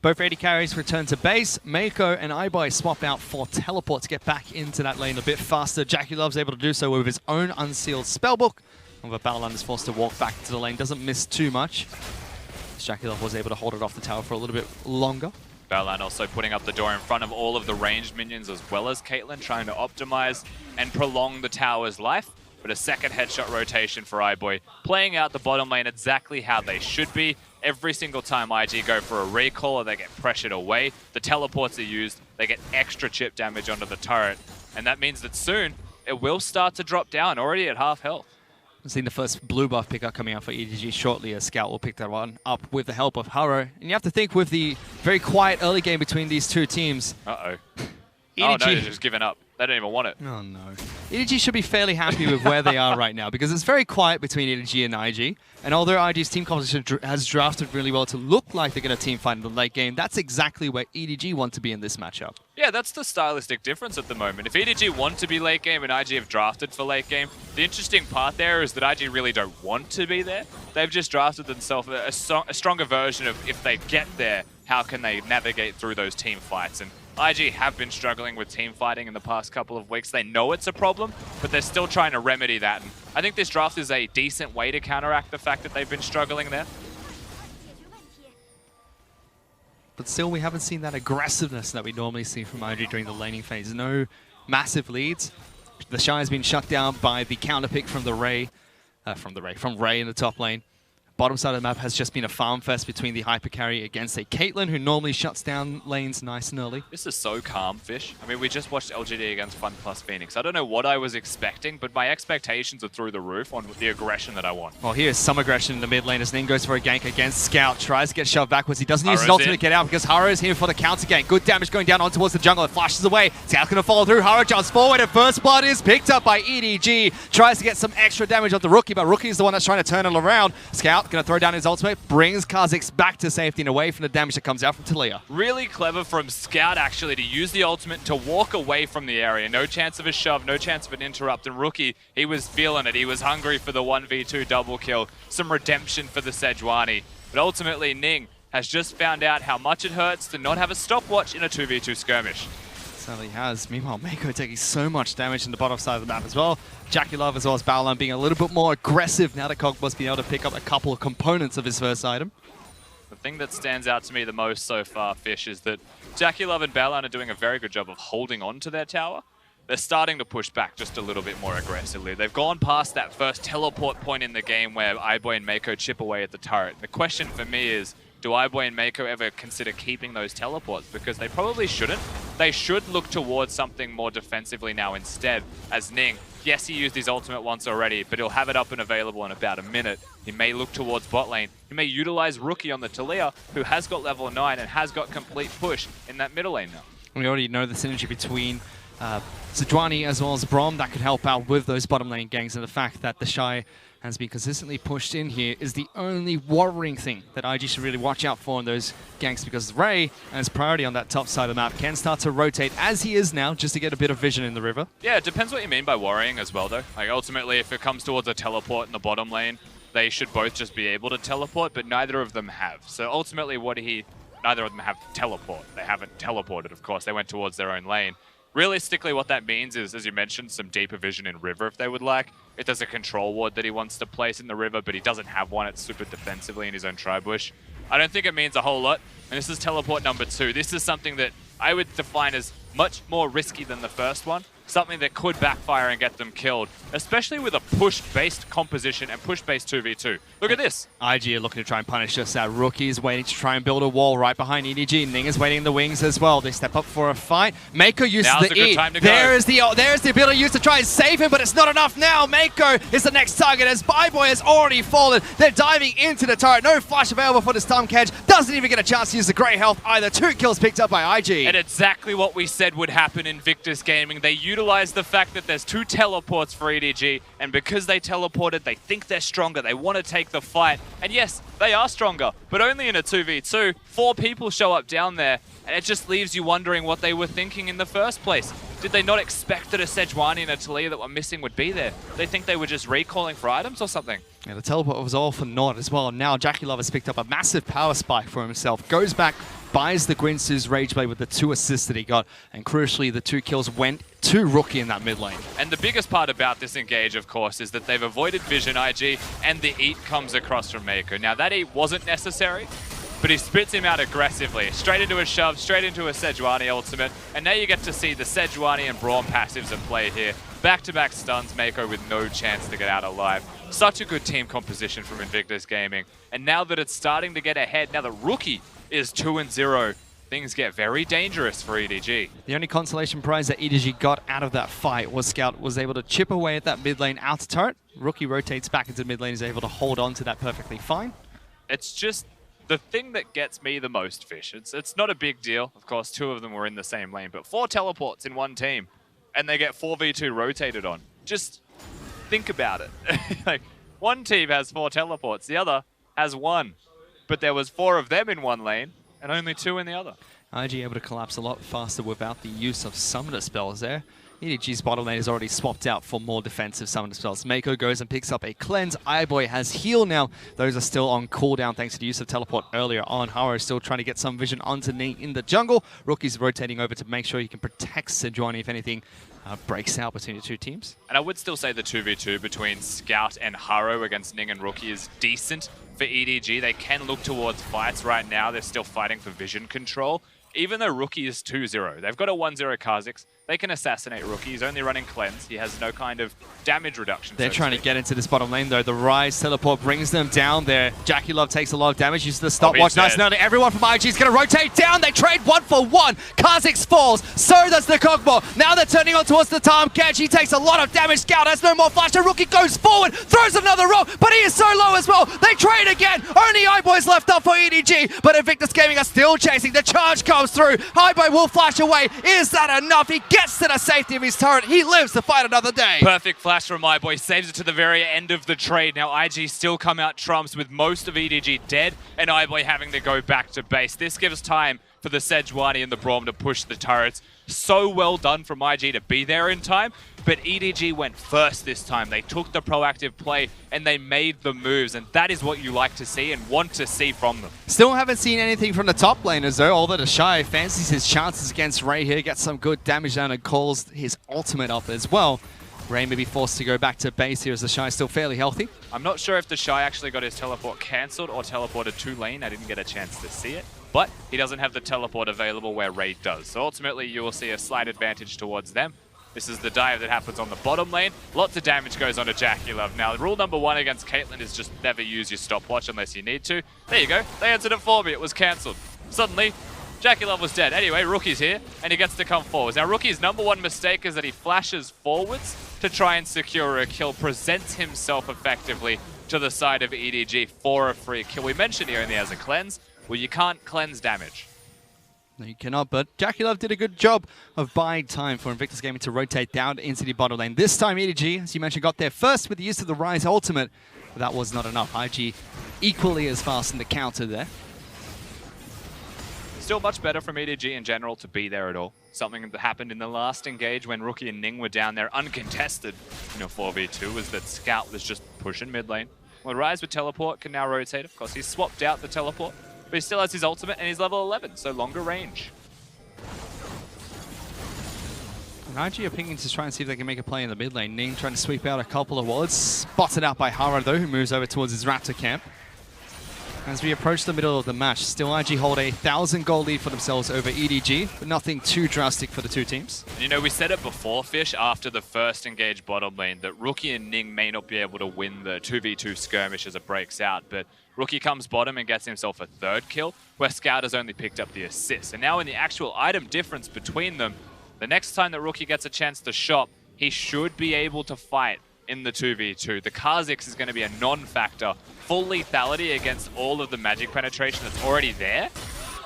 Both AD carries return to base. Meiko and iBoy swap out for teleport to get back into that lane a bit faster. JackeyLove's able to do so with his own unsealed spellbook. However, Baolan is forced to walk back to the lane. Doesn't miss too much. JackeyLove was able to hold it off the tower for a little bit longer. Baolan also putting up the door in front of all of the ranged minions as well as Caitlyn, trying to optimize and prolong the tower's life. But a second headshot rotation for iBoy, playing out the bottom lane exactly how they should be. Every single time IG go for a recall or they get pressured away, the teleports are used, they get extra chip damage onto the turret. And that means that soon, it will start to drop down, already at half health. We've seen the first blue buff pickup coming out for EDG shortly, as Scout will pick that one up with the help of Haro. And you have to think with the very quiet early game between these two teams. Uh-oh. EDG... Oh no, they're just giving up. They don't even want it. Oh no. EDG should be fairly happy with where they are right now because it's very quiet between EDG and IG. And although IG's team composition has drafted really well to look like they're going to team fight in the late game, that's exactly where EDG want to be in this matchup. Yeah, that's the stylistic difference at the moment. If EDG want to be late game and IG have drafted for late game, the interesting part there is that IG really don't want to be there. They've just drafted themselves a stronger version of if they get there, how can they navigate through those team fights. And IG have been struggling with team fighting in the past couple of weeks. They know it's a problem, but they're still trying to remedy that. And I think this draft is a decent way to counteract the fact that they've been struggling there. But still, we haven't seen that aggressiveness that we normally see from IG during the laning phase. No massive leads. TheShy has been shut down by the counter pick from Ray in the top lane. Bottom side of the map has just been a farm fest between the hyper carry against a Caitlyn, who normally shuts down lanes nice and early. This is so calm, Fish. I mean, we just watched LGD against Fun Plus Phoenix. I don't know what I was expecting, but my expectations are through the roof on the aggression that I want. Well, here's some aggression in the mid lane as Ning goes for a gank against Scout. Tries to get shoved backwards. He doesn't use his ultimate to get out because Haro is here for the counter gank. Good damage going down on towards the jungle. It flashes away. Scout's going to follow through. Haro jumps forward and first blood is picked up by EDG. Tries to get some extra damage on the Rookie, but Rookie is the one that's trying to turn it around. Scout going to throw down his ultimate. Brings Kha'Zix back to safety and away from the damage that comes out from Taliyah. Really clever from Scout, actually, to use the ultimate to walk away from the area. No chance of a shove, no chance of an interrupt. And Rookie, he was feeling it. He was hungry for the 1v2 double kill. Some redemption for the Sejuani. But ultimately, Ning has just found out how much it hurts to not have a stopwatch in a 2v2 skirmish. Certainly has. Meanwhile, Meiko taking so much damage in the bottom side of the map as well. JackeyLove as well as Baolan being a little bit more aggressive now that Kog'Maw's been able to pick up a couple of components of his first item. The thing that stands out to me the most so far, Fish, is that JackeyLove and Baolan are doing a very good job of holding on to their tower. They're starting to push back just a little bit more aggressively. They've gone past that first teleport point in the game where iBoy and Meiko chip away at the turret. The question for me is, do iBoy and Meiko ever consider keeping those teleports? Because they probably shouldn't. They should look towards something more defensively now instead, as Ning, yes, he used his ultimate once already, but he'll have it up and available in about a minute. He may look towards bot lane. He may utilize Rookie on the Taliyah, who has got level 9 and has got complete push in that middle lane now. We already know the synergy between Sejuani as well as Braum that could help out with those bottom lane ganks, and the fact that TheShy has been consistently pushed in here is the only worrying thing that IG should really watch out for in those ganks, because Ray and his priority on that top side of the map can start to rotate as he is now just to get a bit of vision in the river. Yeah, it depends what you mean by worrying as well though. Like ultimately if it comes towards a teleport in the bottom lane, they should both just be able to teleport, but neither of them have. So ultimately neither of them have teleport. They haven't teleported, of course. They went towards their own lane. Realistically, what that means is, as you mentioned, some deeper vision in river if they would like. If there's a control ward that he wants to place in the river, but he doesn't have one, it's super defensively in his own tri-bush. I don't think it means a whole lot. And this is teleport number 2. This is something that I would define as much more risky than the first one. Something that could backfire and get them killed, especially with a push-based composition and push-based 2v2. Look at this. IG are looking to try and punish us. Rookie is waiting to try and build a wall right behind EDG. Ning is waiting in the wings as well. They step up for a fight. Meiko uses the E. There's the ability used to try and save him, but it's not enough now. Meiko is the next target as iBoy has already fallen. They're diving into the turret. No flash available for this Tahm Kench. Doesn't even get a chance to use the great health either. 2 kills picked up by IG. And exactly what we said would happen in Invictus Gaming. They utilize the fact that there's 2 teleports for EDG, and because they teleported, they think they're stronger. They want to take the fight. And yes, they are stronger, but only in a 2v2. 4 people show up down there, and it just leaves you wondering what they were thinking in the first place. Did they not expect that a Sejuani and a Taliyah that were missing would be there? They think they were just recalling for items or something? Yeah, the teleport was all for naught as well. Now JackeyLove has picked up a massive power spike for himself. Goes back, buys the Grinsu's Rageblade with the 2 assists that he got, and crucially the 2 kills went to Rookie in that mid lane. And the biggest part about this engage, of course, is that they've avoided Vision IG, and the eat comes across from Meiko. Now that eat wasn't necessary, but he spits him out aggressively. Straight into a shove, straight into a Sejuani ultimate, and now you get to see the Sejuani and Braum passives at play here. Back-to-back stuns, Meiko with no chance to get out alive. Such a good team composition from Invictus Gaming. And now that it's starting to get ahead, now the Rookie is 2-0, things get very dangerous for EDG. The only consolation prize that EDG got out of that fight was Scout was able to chip away at that mid lane out turret. Rookie rotates back into mid lane, is able to hold on to that perfectly fine. It's just the thing that gets me the most, Fish. It's not a big deal. Of course, 2 of them were in the same lane, but 4 teleports in one team. and they get 4v2 rotated on. Just think about it. Like, one team has 4 teleports, the other has 1. But there was 4 of them in one lane, and only 2 in the other. IG able to collapse a lot faster without the use of summoner spells there. EDG's bottom lane is already swapped out for more defensive summoner spells. Meiko goes and picks up a cleanse. iBoy has heal now. Those are still on cooldown thanks to the use of teleport earlier on. Haro is still trying to get some vision onto Ning in the jungle. Rookie's rotating over to make sure he can protect Sejuani if anything breaks out between the two teams. And I would still say the 2v2 between Scout and Haro against Ning and Rookie is decent for EDG. They can look towards fights right now. They're still fighting for vision control. Even though Rookie is 2-0, they've got a 1-0 Kha'Zix. They can assassinate Rookie. He's only running cleanse. He has no kind of damage reduction. They're trying to get into this bottom lane though. The Ryze teleport brings them down there. JackeyLove takes a lot of damage, uses the stopwatch. Nice and early. Everyone from IG is going to rotate down. They trade 1 for 1. Kha'Zix falls. So does the Kog'Maw. Now they're turning on towards the Tahm. Kench, he takes a lot of damage. Scout has no more flash. The Rookie goes forward, throws another roll, but he is so low as well. They trade again. Only iBoy's left up for EDG, but Invictus Gaming are still chasing. The charge comes through. iBoy will flash away. Is that enough? He gets to the safety of his turret. He lives to fight another day. Perfect flash from iBoy, saves it to the very end of the trade. Now IG still come out trumps with most of EDG dead and iBoy having to go back to base. This gives time for the Sejuani and the Braum to push the turrets. So well done from IG to be there in time, but EDG went first this time. They took the proactive play and they made the moves, and that is what you like to see and want to see from them. Still haven't seen anything from the top laners though, although TheShy fancies his chances against Ray here, gets some good damage down and calls his ultimate up as well. Ray may be forced to go back to base here as TheShy is still fairly healthy. I'm not sure if TheShy actually got his teleport cancelled or teleported to lane. I didn't get a chance to see it. But he doesn't have the teleport available where Ray does. So ultimately you will see a slight advantage towards them. This is the dive that happens on the bottom lane. Lots of damage goes on to JackeyLove. Now, rule number 1 against Caitlyn is just never use your stopwatch unless you need to. There you go. They answered it for me. It was cancelled. Suddenly, JackeyLove was dead. Anyway, Rookie's here, and he gets to come forwards. Now, Rookie's number 1 mistake is that he flashes forwards to try and secure a kill, presents himself effectively to the side of EDG for a free kill. We mentioned he only has a cleanse. Well, you can't cleanse damage. No, you cannot, but JackeyLove did a good job of buying time for Invictus Gaming to rotate down into the bottom lane. This time, EDG, as you mentioned, got there first with the use of the Ryze ultimate, but that was not enough. IG equally as fast in the counter there. Still much better from EDG in general to be there at all. Something that happened in the last engage when Rookie and Ning were down there uncontested, 4v2, was that Scout was just pushing mid lane. Well, Ryze with teleport can now rotate. Of course, he's swapped out the teleport, but he still has his ultimate and he's level 11, so longer range. And IG are pinging to try and see if they can make a play in the mid lane. Ning trying to sweep out a couple of wards. Spotted out by Haro though, who moves over towards his Raptor camp. As we approach the middle of the match, still IG hold a 1,000 gold lead for themselves over EDG, but nothing too drastic for the two teams. We said it before, Fish, after the first engage bottom lane, that Rookie and Ning may not be able to win the 2v2 skirmish as it breaks out, but Rookie comes bottom and gets himself a 3rd kill, where Scout has only picked up the assist. And now in the actual item difference between them, the next time that Rookie gets a chance to shop, he should be able to fight in the 2v2. The Kha'Zix is going to be a non-factor. Full lethality against all of the magic penetration that's already there.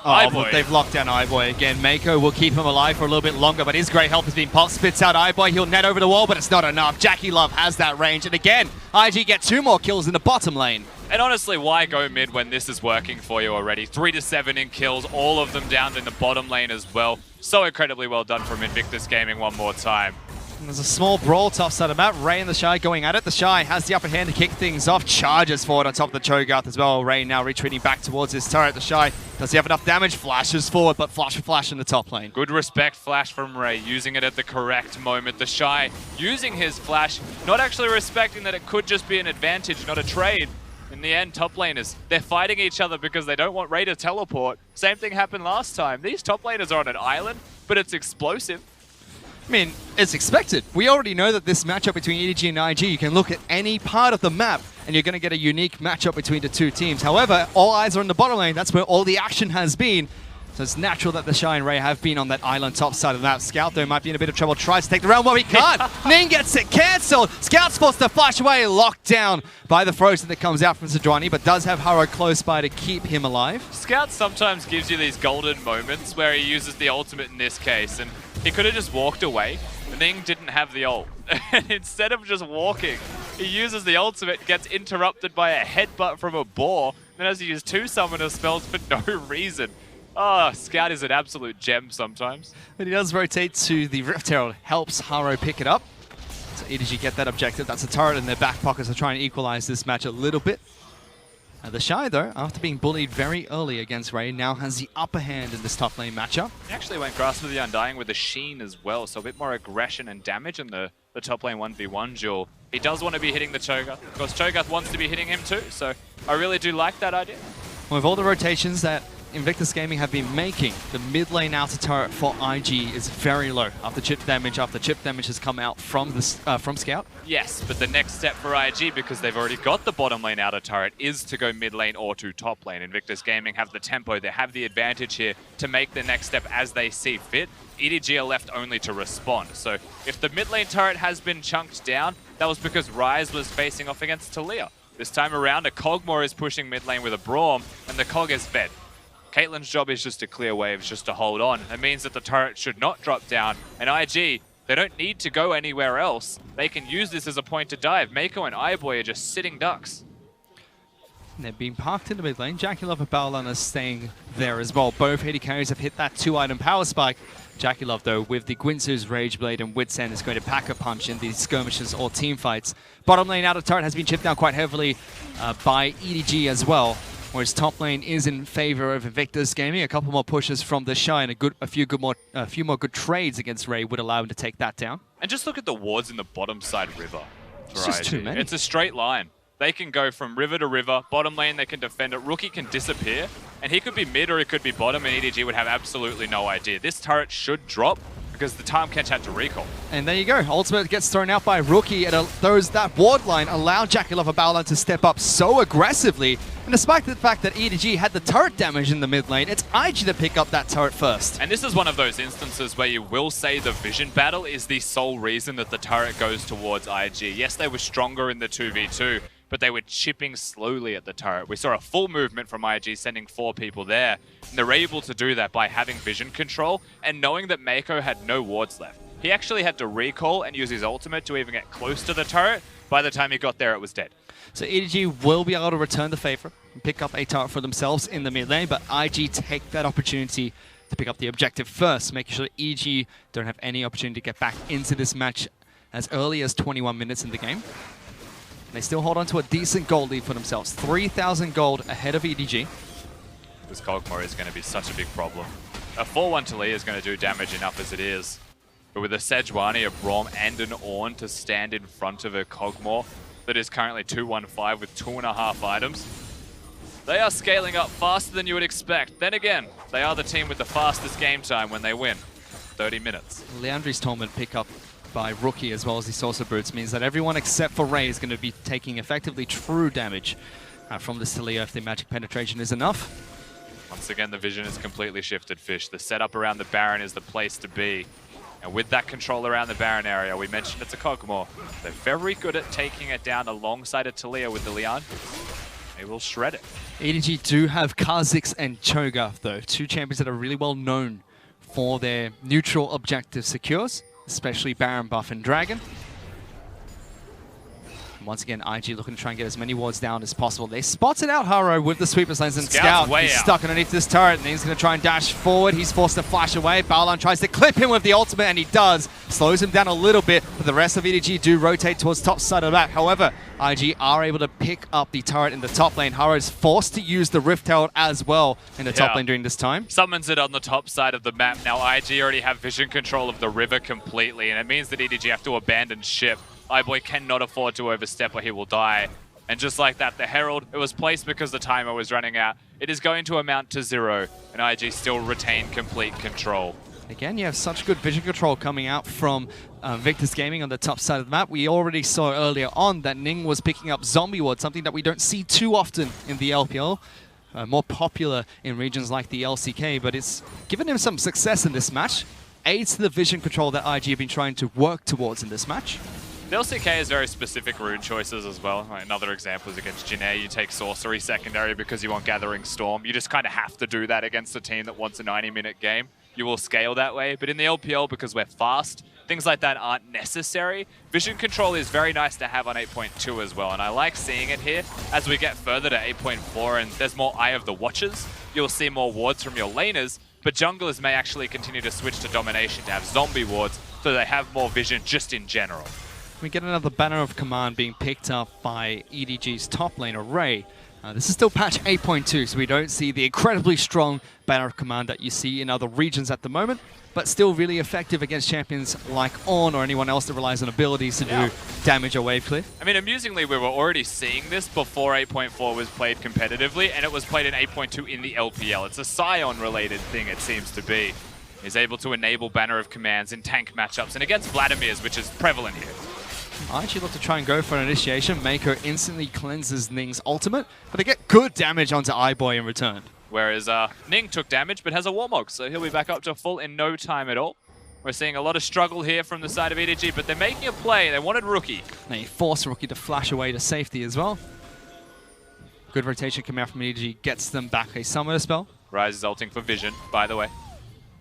Oh, they've locked down iBoy again. Meiko will keep him alive for a little bit longer, but his great health has been popped. Spits out iBoy. He'll net over the wall, but it's not enough. JackeyLove has that range. And again, IG get 2 more kills in the bottom lane. And honestly, why go mid when this is working for you already? 3 to 7 in kills, all of them down in the bottom lane as well. So incredibly well done from Invictus Gaming one more time. And there's a small brawl top side of the map. Ray and TheShy going at it. TheShy has the upper hand to kick things off. Charges forward on top of the Cho'Gath as well. Ray now retreating back towards his turret. TheShy, does he have enough damage? Flashes forward, but flash for flash in the top lane. Good respect flash from Ray, using it at the correct moment. TheShy using his flash, not actually respecting that it could just be an advantage, not a trade. In the end, top laners, they're fighting each other because they don't want Ray to teleport. Same thing happened last time. These top laners are on an island, but it's explosive. I mean, it's expected. We already know that this matchup between EDG and IG, you can look at any part of the map and you're going to get a unique matchup between the two teams. However, all eyes are in the bottom lane. That's where all the action has been. So it's natural that TheShy and Ray have been on that island top side of the map. Scout, though, might be in a bit of trouble. Tries to take the round. Well, he can't. Ning gets it cancelled. Scout's forced to flash away. Locked down by the frozen that comes out from Sejuani, but does have Haro close by to keep him alive. Scout sometimes gives you these golden moments where he uses the ultimate in this case, and he could have just walked away, Ning didn't have the ult. And instead of just walking, he uses the ultimate, gets interrupted by a headbutt from a boar, then has to use 2 summoner spells for no reason. Oh, Scout is an absolute gem sometimes. But he does rotate to the Rift Herald, helps Haro pick it up. So EDG get that objective. That's a turret in their back pockets to try and equalize this match a little bit. TheShy, though, after being bullied very early against Ray, now has the upper hand in this top lane matchup. He actually went Grasp of the Undying with the Sheen as well, so a bit more aggression and damage in the top lane 1v1 duel. He does want to be hitting the Cho'Gath. Of course, Cho'Gath wants to be hitting him too, so I really do like that idea. With all the rotations that Invictus Gaming have been making, the mid lane outer turret for IG is very low after chip damage has come out from Scout. Yes, but the next step for IG, because they've already got the bottom lane outer turret, is to go mid lane or to top lane. Invictus Gaming have the tempo, they have the advantage here to make the next step as they see fit. EDG are left only to respond. So if the mid lane turret has been chunked down, that was because Ryze was facing off against Taliyah. This time around, a Kog'Maw is pushing mid lane with a Braum, and the Kog is fed. Caitlyn's job is just to clear waves, just to hold on. That means that the turret should not drop down. And IG, they don't need to go anywhere else. They can use this as a point to dive. Meiko and iBoy are just sitting ducks. And they're being parked in the mid lane. JackeyLove and Baolan are staying there as well. Both AD carries have hit that 2-item power spike. JackeyLove, though, with the Guinsoo's Rage Blade and Wit's End, is going to pack a punch in these skirmishes or team fights. Bottom lane outer turret has been chipped down quite heavily by EDG as well. Whereas top lane is in favor of Invictus Gaming. A couple more pushes from TheShy and a few more good trades against Ray would allow him to take that down. And just look at the wards in the bottom side river. It's just too many. It's a straight line. They can go from river to river. Bottom lane, they can defend it. Rookie can disappear. And he could be mid or he could be bottom, and EDG would have absolutely no idea. This turret should drop because the Tahm Kench had to recall. And there you go. Ultimate gets thrown out by Rookie. That ward line allowed JackeyLove and Baolan to step up so aggressively. And despite the fact that EDG had the turret damage in the mid lane, it's IG that pick up that turret first. And this is one of those instances where you will say the vision battle is the sole reason that the turret goes towards IG. Yes, they were stronger in the 2v2, but they were chipping slowly at the turret. We saw a full movement from IG, sending 4 people there. And they're able to do that by having vision control and knowing that Meiko had no wards left. He actually had to recall and use his ultimate to even get close to the turret. By the time he got there, it was dead. So EDG will be able to return the favor and pick up a turret for themselves in the mid lane, but IG take that opportunity to pick up the objective first, making sure that EDG don't have any opportunity to get back into this match as early as 21 minutes in the game. They still hold on to a decent gold lead for themselves. 3,000 gold ahead of EDG. This Kog'Maw is going to be such a big problem. A 4-1 Taliyah is going to do damage enough as it is. But with a Sejuani, a Braum, and an Ornn to stand in front of a Kog'Maw that is currently 2-1-5 with 2.5 items, they are scaling up faster than you would expect. Then again, they are the team with the fastest game time when they win. 30 minutes. Leandri's Torment pick up by Rookie as well as the Sorcerer Boots means that everyone except for Ray is going to be taking effectively true damage from this Taliyah if the magic penetration is enough. Once again, the vision is completely shifted, Fish. The setup around the Baron is the place to be. And with that control around the Baron area, we mentioned it's a Kog'Maw. They're very good at taking it down alongside a Taliyah with the Leon. They will shred it. EDG do have Kha'Zix and Cho'Gath, though. 2 champions that are really well known for their neutral objective secures, especially Baron buff and Dragon. And once again, IG looking to try and get as many wards down as possible. They spotted out Haro with the Sweeper's Lens, and Scout is stuck underneath this turret, and he's going to try and dash forward. He's forced to flash away. Baolan tries to clip him with the ultimate, and he does. Slows him down a little bit, but the rest of EDG do rotate towards top side of the map. However, IG are able to pick up the turret in the top lane. Haro is forced to use the Rift Herald as well in the top lane during this time. Summons it on the top side of the map. Now IG already have vision control of the river completely, and it means that EDG have to abandon ship. iBoy cannot afford to overstep or he will die. And just like that, the Herald, it was placed because the timer was running out. It is going to amount to 0, and IG still retain complete control. Again, you have such good vision control coming out from Invictus Gaming on the top side of the map. We already saw earlier on that Ning was picking up zombie ward, something that we don't see too often in the LPL. More popular in regions like the LCK, but it's given him some success in this match. Aids to the vision control that IG have been trying to work towards in this match. The LCK has very specific rune choices as well. Another example is against Jinae, you take Sorcery secondary because you want Gathering Storm. You just kind of have to do that against a team that wants a 90-minute game. You will scale that way. But in the LPL, because we're fast, things like that aren't necessary. Vision control is very nice to have on 8.2 as well, and I like seeing it here. As we get further to 8.4 and there's more Eye of the Watchers, you'll see more wards from your laners, but junglers may actually continue to switch to domination to have zombie wards, so they have more vision just in general. We get another banner of command being picked up by EDG's top laner, Ray. This is still patch 8.2, so we don't see the incredibly strong banner of command that you see in other regions at the moment, but still really effective against champions like Ornn or anyone else that relies on abilities to do damage or wave clear. I mean, amusingly, we were already seeing this before 8.4 was played competitively, and it was played in 8.2 in the LPL. It's a Scion-related thing, it seems to be. He's able to enable banner of commands in tank matchups and against Vladimir's, which is prevalent here. I actually look to try and go for an initiation. Meiko instantly cleanses Ning's ultimate, but they get good damage onto iBoy in return. Whereas Ning took damage but has a Warmog, so he'll be back up to full in no time at all. We're seeing a lot of struggle here from the side of EDG, but they're making a play. They wanted Rookie. They force Rookie to flash away to safety as well. Good rotation coming out from EDG, gets them back a summoner spell. Ryze is ulting for Vision, by the way.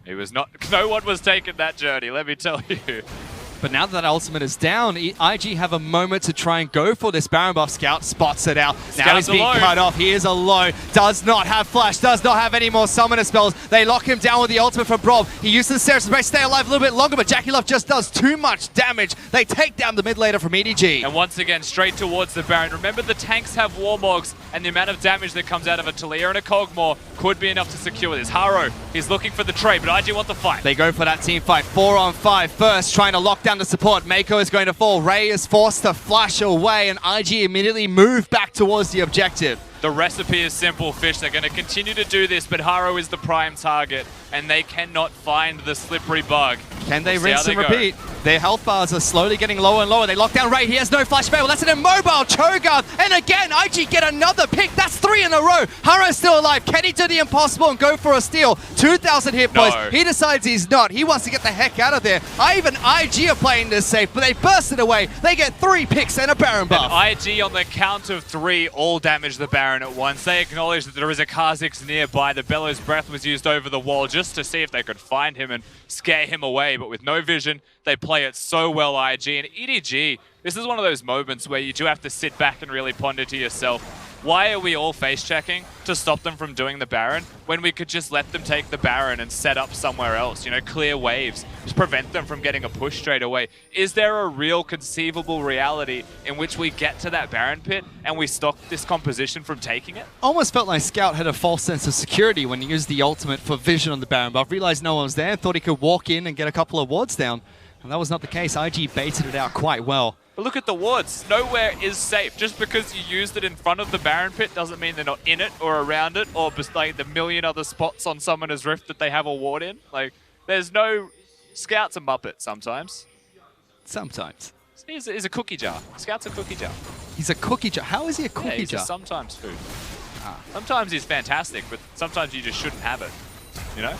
He was not. No one was taking that journey, let me tell you. But now that ultimate is down, IG have a moment to try and go for this Baron buff. Scout spots it out. Now he's being cut off. He is alone. Does not have flash. Does not have any more summoner spells. They lock him down with the ultimate from Braum. He uses the Serum to stay alive a little bit longer, but JackeyLove just does too much damage. They take down the mid laner from EDG. And once again, straight towards the Baron. Remember, the tanks have Warmogs, and the amount of damage that comes out of a Taliyah and a Kog'Maw could be enough to secure this. Haro, he's looking for the trade, but IG want the fight. They go for that team fight. 4 on 5 first, trying to lock down the support. Meiko is going to fall. Ray is forced to flash away, and IG immediately move back towards the objective. The recipe is simple, Fish. They're going to continue to do this, but Haro is the prime target, and they cannot find the slippery bug. Can they rinse and repeat? Their health bars are slowly getting lower and lower. They lock down Ray. He has no flash spell. That's an immobile Cho'Gath. And again, IG get another pick. That's 3 in a row. Haro's still alive. Can he do the impossible and go for a steal? 2,000 hit points. No. He decides he's not. He wants to get the heck out of there. Even IG are playing this safe, but they burst it away. They get 3 picks and a Baron buff. And IG on the count of 3 all damage the Baron at once. They acknowledge that there is a Kha'Zix nearby. The Bellows Breath was used over the wall just to see if they could find him and scare him away, but with no vision, they play it so well, IG. And EDG, this is one of those moments where you do have to sit back and really ponder to yourself, why are we all face-checking to stop them from doing the Baron when we could just let them take the Baron and set up somewhere else, you know, clear waves, just prevent them from getting a push straight away? Is there a real conceivable reality in which we get to that Baron pit and we stop this composition from taking it? Almost felt like Scout had a false sense of security when he used the ultimate for vision on the Baron buff. Realized no one was there, thought he could walk in and get a couple of wards down. And that was not the case. IG baited it out quite well. But look at the wards. Nowhere is safe. Just because you used it in front of the Baron pit doesn't mean they're not in it or around it or just like the million other spots on Summoner's Rift that they have a ward in. Like, there's no... Scout's a muppet sometimes. Sometimes. He's a cookie jar. Scout's a cookie jar. He's a cookie jar? How is he a cookie he's jar? Just sometimes food. Sometimes he's fantastic, but sometimes you just shouldn't have it. You know?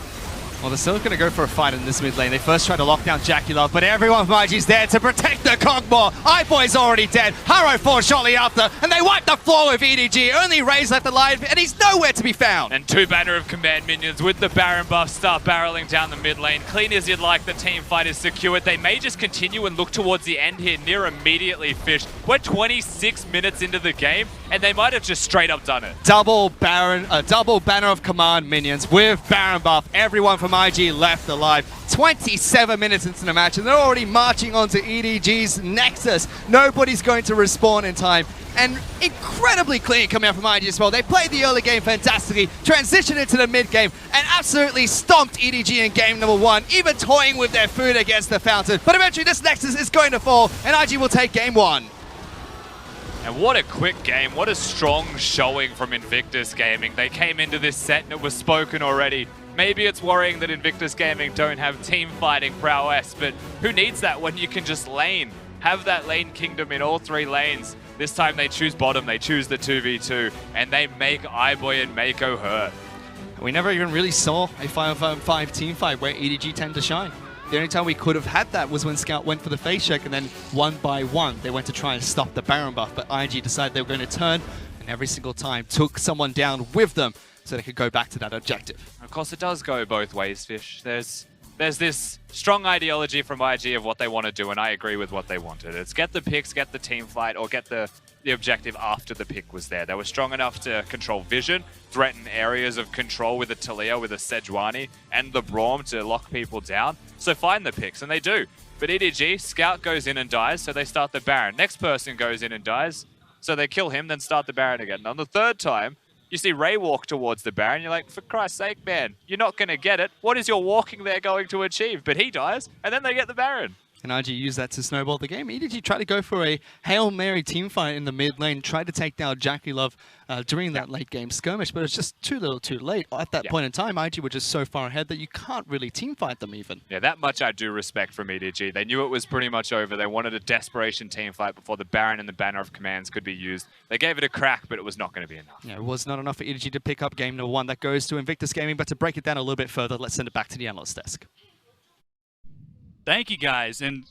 Well, they're still going to go for a fight in this mid lane. They first try to lock down JackeyLove, but everyone from IG's there to protect the Kog'Maw. iBoy's already dead. Haro falls shortly after, and they wipe the floor with EDG. Only Ryze left alive, and he's nowhere to be found. And 2 banner of command minions with the Baron buff start barreling down the mid lane. Clean as you'd like, the team fight is secured. They may just continue and look towards the end here, near immediately, Fish. We're 26 minutes into the game, and they might have just straight up done it. Double banner of command minions with Baron buff. Everyone from IG left alive. 27 minutes into the match, and they're already marching onto EDG's Nexus. Nobody's going to respawn in time. And incredibly clean coming out from IG as well. They played the early game fantastically, transitioned into the mid game, and absolutely stomped EDG in game number 1, even toying with their food against the fountain. But eventually this Nexus is going to fall, and IG will take game 1. And what a quick game, what a strong showing from Invictus Gaming. They came into this set and it was spoken already. Maybe it's worrying that Invictus Gaming don't have team fighting prowess, but who needs that when you can just lane? Have that lane kingdom in all 3 lanes. This time they choose bottom, they choose the 2v2, and they make iBoy and Meiko hurt. We never even really saw a 5-on-5 team fight where EDG tend to shine. The only time we could have had that was when Scout went for the face check, and then 1 by 1 they went to try and stop the Baron buff, but IG decided they were going to turn, and every single time took someone down with them so they could go back to that objective. Of course, it does go both ways, Fish. There's there's this strong ideology from IG of what they want to do, and I agree with what they wanted. It's get the picks, get the team fight, or get the objective after the pick was there. They were strong enough to control vision, threaten areas of control with a Taliyah, with a Sejuani, and the Braum to lock people down. So find the picks, and they do. But EDG, Scout goes in and dies, so they start the Baron. Next person goes in and dies, so they kill him, then start the Baron again. And on the third time, you see Ray walk towards the Baron. You're like, for Christ's sake, man, you're not going to get it. What is your walking there going to achieve? But he dies, and then they get the Baron. And IG used that to snowball the game. EDG tried to go for a Hail Mary team fight in the mid lane, tried to take down JackeyLove during that late game skirmish, but it's just too little too late. At that point in time, IG were just so far ahead that you can't really team fight them even. Yeah, that much I do respect from EDG. They knew it was pretty much over. They wanted a desperation team fight before the Baron and the Banner of Commands could be used. They gave it a crack, but it was not going to be enough. Yeah, it was not enough for EDG to pick up game number 1. That goes to Invictus Gaming, but to break it down a little bit further, let's send it back to the analyst desk. Thank you, guys. And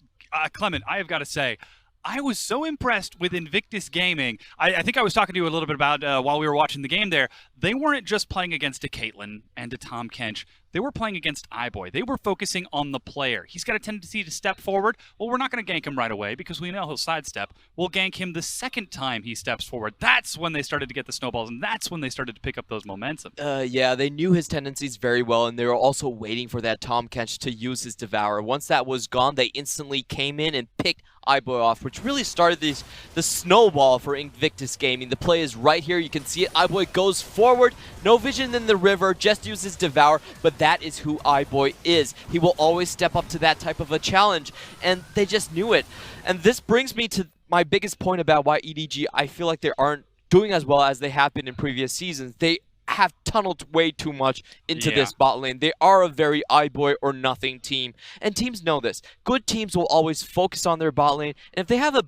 Clement, I have got to say, I was so impressed with Invictus Gaming. I think I was talking to you a little bit about while we were watching the game there. They weren't just playing against a Caitlyn and a Tahm Kench. They were playing against iBoy. They were focusing on the player. He's got a tendency to step forward. Well, we're not going to gank him right away because we know he'll sidestep. We'll gank him the second time he steps forward. That's when they started to get the snowballs, and that's when they started to pick up those momentum. Yeah, they knew his tendencies very well, and they were also waiting for that Tahm Kench to use his Devour. Once that was gone, they instantly came in and picked iBoy off, which really started the snowball for Invictus Gaming. The play is right here. You can see it. iBoy goes forward. No vision in the river. Just uses Devour, but that is who iBoy is. He will always step up to that type of a challenge, and they just knew it. And this brings me to my biggest point about why EDG, I feel like they aren't doing as well as they have been in previous seasons. They have tunneled way too much into this bot lane. They are a very iBoy or nothing team, and teams know this. Good teams will always focus on their bot lane, and if they have a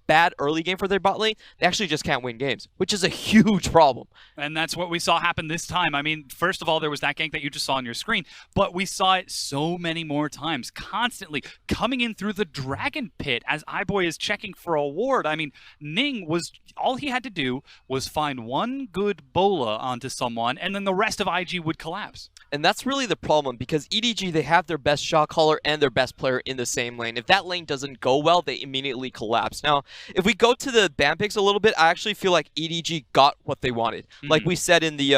bad early game for their bot lane, they actually just can't win games, which is a huge problem. And that's what we saw happen this time. I mean, first of all, there was that gank that you just saw on your screen, but we saw it so many more times, constantly coming in through the Dragon Pit as iBoy is checking for a ward. I mean, Ning was, all he had to do was find one good bola onto someone, and then the rest of IG would collapse. And that's really the problem, because EDG, they have their best shot caller and their best player in the same lane. If that lane doesn't go well, they immediately collapse. Now, if we go to the ban picks a little bit, I actually feel like EDG got what they wanted. Like we said in the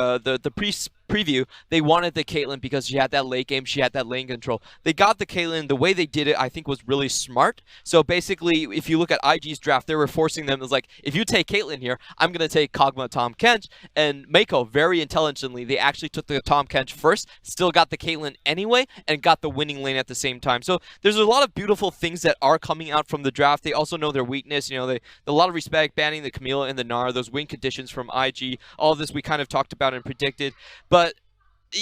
preview, they wanted the Caitlyn because she had that late game, she had that lane control. They got the Caitlyn. The way they did it, I think, was really smart. So basically, if you look at IG's draft, they were forcing them. It was like, if you take Caitlyn here, I'm going to take Kog'Maw, Tahm, Kench, and Meiko, very intelligently, they actually took the Tahm Kench first, still got the Caitlyn anyway, and got the winning lane at the same time. So there's a lot of beautiful things that are coming out from the draft. They also know their weakness. You know, a lot of respect, banning the Camilla and the Nara, those win conditions from IG. All of this we kind of talked about and predicted. But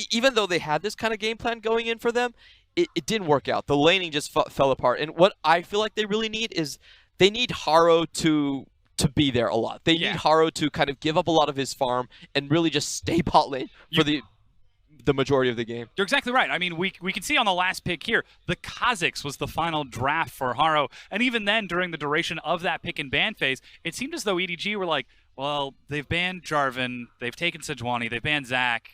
even though they had this kind of game plan going in for them, it didn't work out. The laning just fell apart. And what I feel like they really need is they need Haro to be there a lot. They need Haro to kind of give up a lot of his farm and really just stay bot lane for the majority of the game. You're exactly right. I mean, we can see on the last pick here, the Kha'Zix was the final draft for Haro. And even then, during the duration of that pick and ban phase, it seemed as though EDG were like, well, they've banned Jarvan, they've taken Sejuani, they've banned Zac.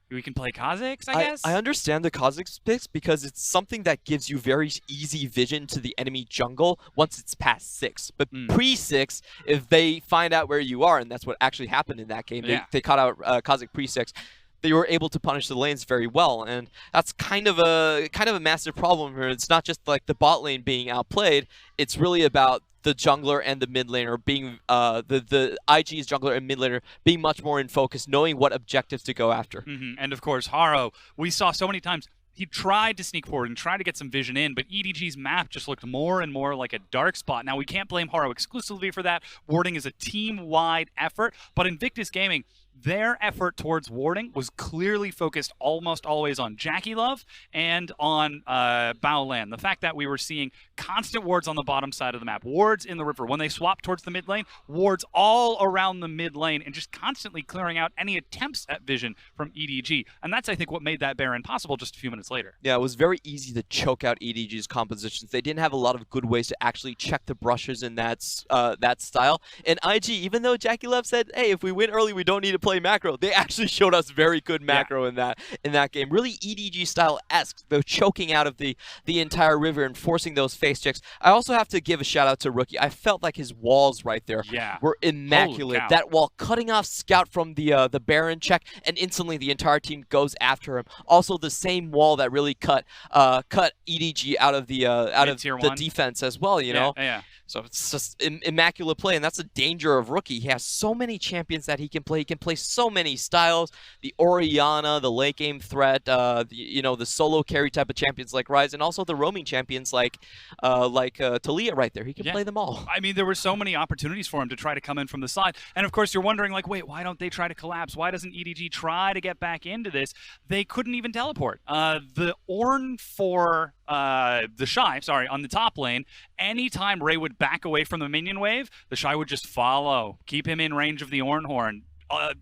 We can play Kha'Zix, I guess? I understand the Kha'Zix picks because it's something that gives you very easy vision to the enemy jungle once it's past 6. But pre-6, if they find out where you are, and that's what actually happened in that game, they caught out Kha'Zix pre-6, they were able to punish the lanes very well, and that's kind of a massive problem here. It's not just like the bot lane being outplayed, it's really about the jungler and the mid laner being the IG's jungler and mid laner being much more in focus, knowing what objectives to go after. And of course, Haro, we saw so many times he tried to sneak forward and try to get some vision in, but EDG's map just looked more and more like a dark spot. Now, we can't blame Haro exclusively for that. Warding is a team-wide effort, but Invictus Gaming, their effort towards warding was clearly focused almost always on JackeyLove and on Baolan. The fact that we were seeing constant wards on the bottom side of the map, wards in the river. When they swapped towards the mid lane, wards all around the mid lane, and just constantly clearing out any attempts at vision from EDG. And that's, I think, what made that Baron possible just a few minutes later. Yeah, it was very easy to choke out EDG's compositions. They didn't have a lot of good ways to actually check the brushes in that style. And IG, even though JackeyLove said, hey, if we win early, we don't need to play macro. They actually showed us very good macro in that game. Really EDG style-esque, the choking out of the entire river and forcing those face checks. I also have to give a shout out to Rookie. I felt like his walls right there were immaculate. That wall cutting off Scout from the Baron check, and instantly the entire team goes after him. Also the same wall that really cut EDG out of the defense as well, you know? Yeah. So it's just immaculate play, and that's the danger of Rookie. He has so many champions that he can play. He can play so many styles. The Orianna, the late game threat, the solo carry type of champions like Ryze, and also the roaming champions like Taliyah right there. He can play them all. I mean, there were so many opportunities for him to try to come in from the side. And of course, you're wondering, like, wait, why don't they try to collapse? Why doesn't EDG try to get back into this? They couldn't even teleport. The Ornn for TheShy, on the top lane, anytime Ray would back away from the minion wave, TheShy would just follow, keep him in range of the Ornn horn,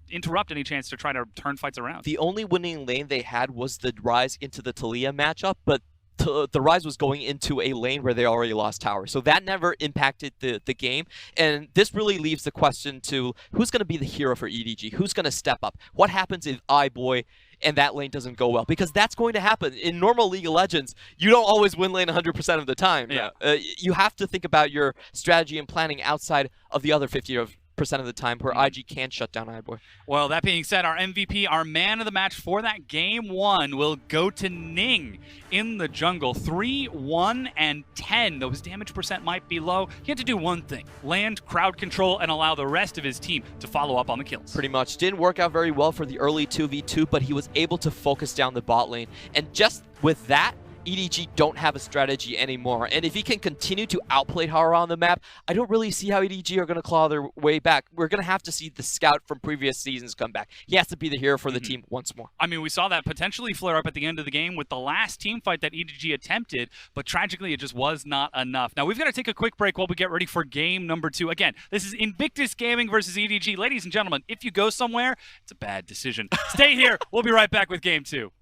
interrupt any chance to try to turn fights around. The only winning lane they had was the Ryze into the Taliyah matchup, but the Ryze was going into a lane where they already lost tower. So that never impacted the game. And this really leaves the question to who's going to be the hero for EDG? Who's going to step up? What happens if iBoy and that lane doesn't go well? Because that's going to happen. In normal League of Legends, you don't always win lane 100% of the time. Yeah. You have to think about your strategy and planning outside of the other 50% of the time where IG can shut down iBoy. Well, that being said, our MVP, our man of the match for that game 1 will go to Ning in the jungle. 3, 1, and 10. Though his damage percent might be low, he had to do one thing: land, crowd control, and allow the rest of his team to follow up on the kills. Pretty much. Didn't work out very well for the early 2v2, but he was able to focus down the bot lane. And just with that, EDG don't have a strategy anymore. And if he can continue to outplay Haro on the map, I don't really see how EDG are going to claw their way back. We're going to have to see the scout from previous seasons come back. He has to be the hero for the team once more. I mean, we saw that potentially flare up at the end of the game with the last team fight that EDG attempted, but tragically it just was not enough. Now, we've got to take a quick break while we get ready for game number 2. Again, this is Invictus Gaming versus EDG. Ladies and gentlemen, if you go somewhere, it's a bad decision. Stay here. We'll be right back with game 2.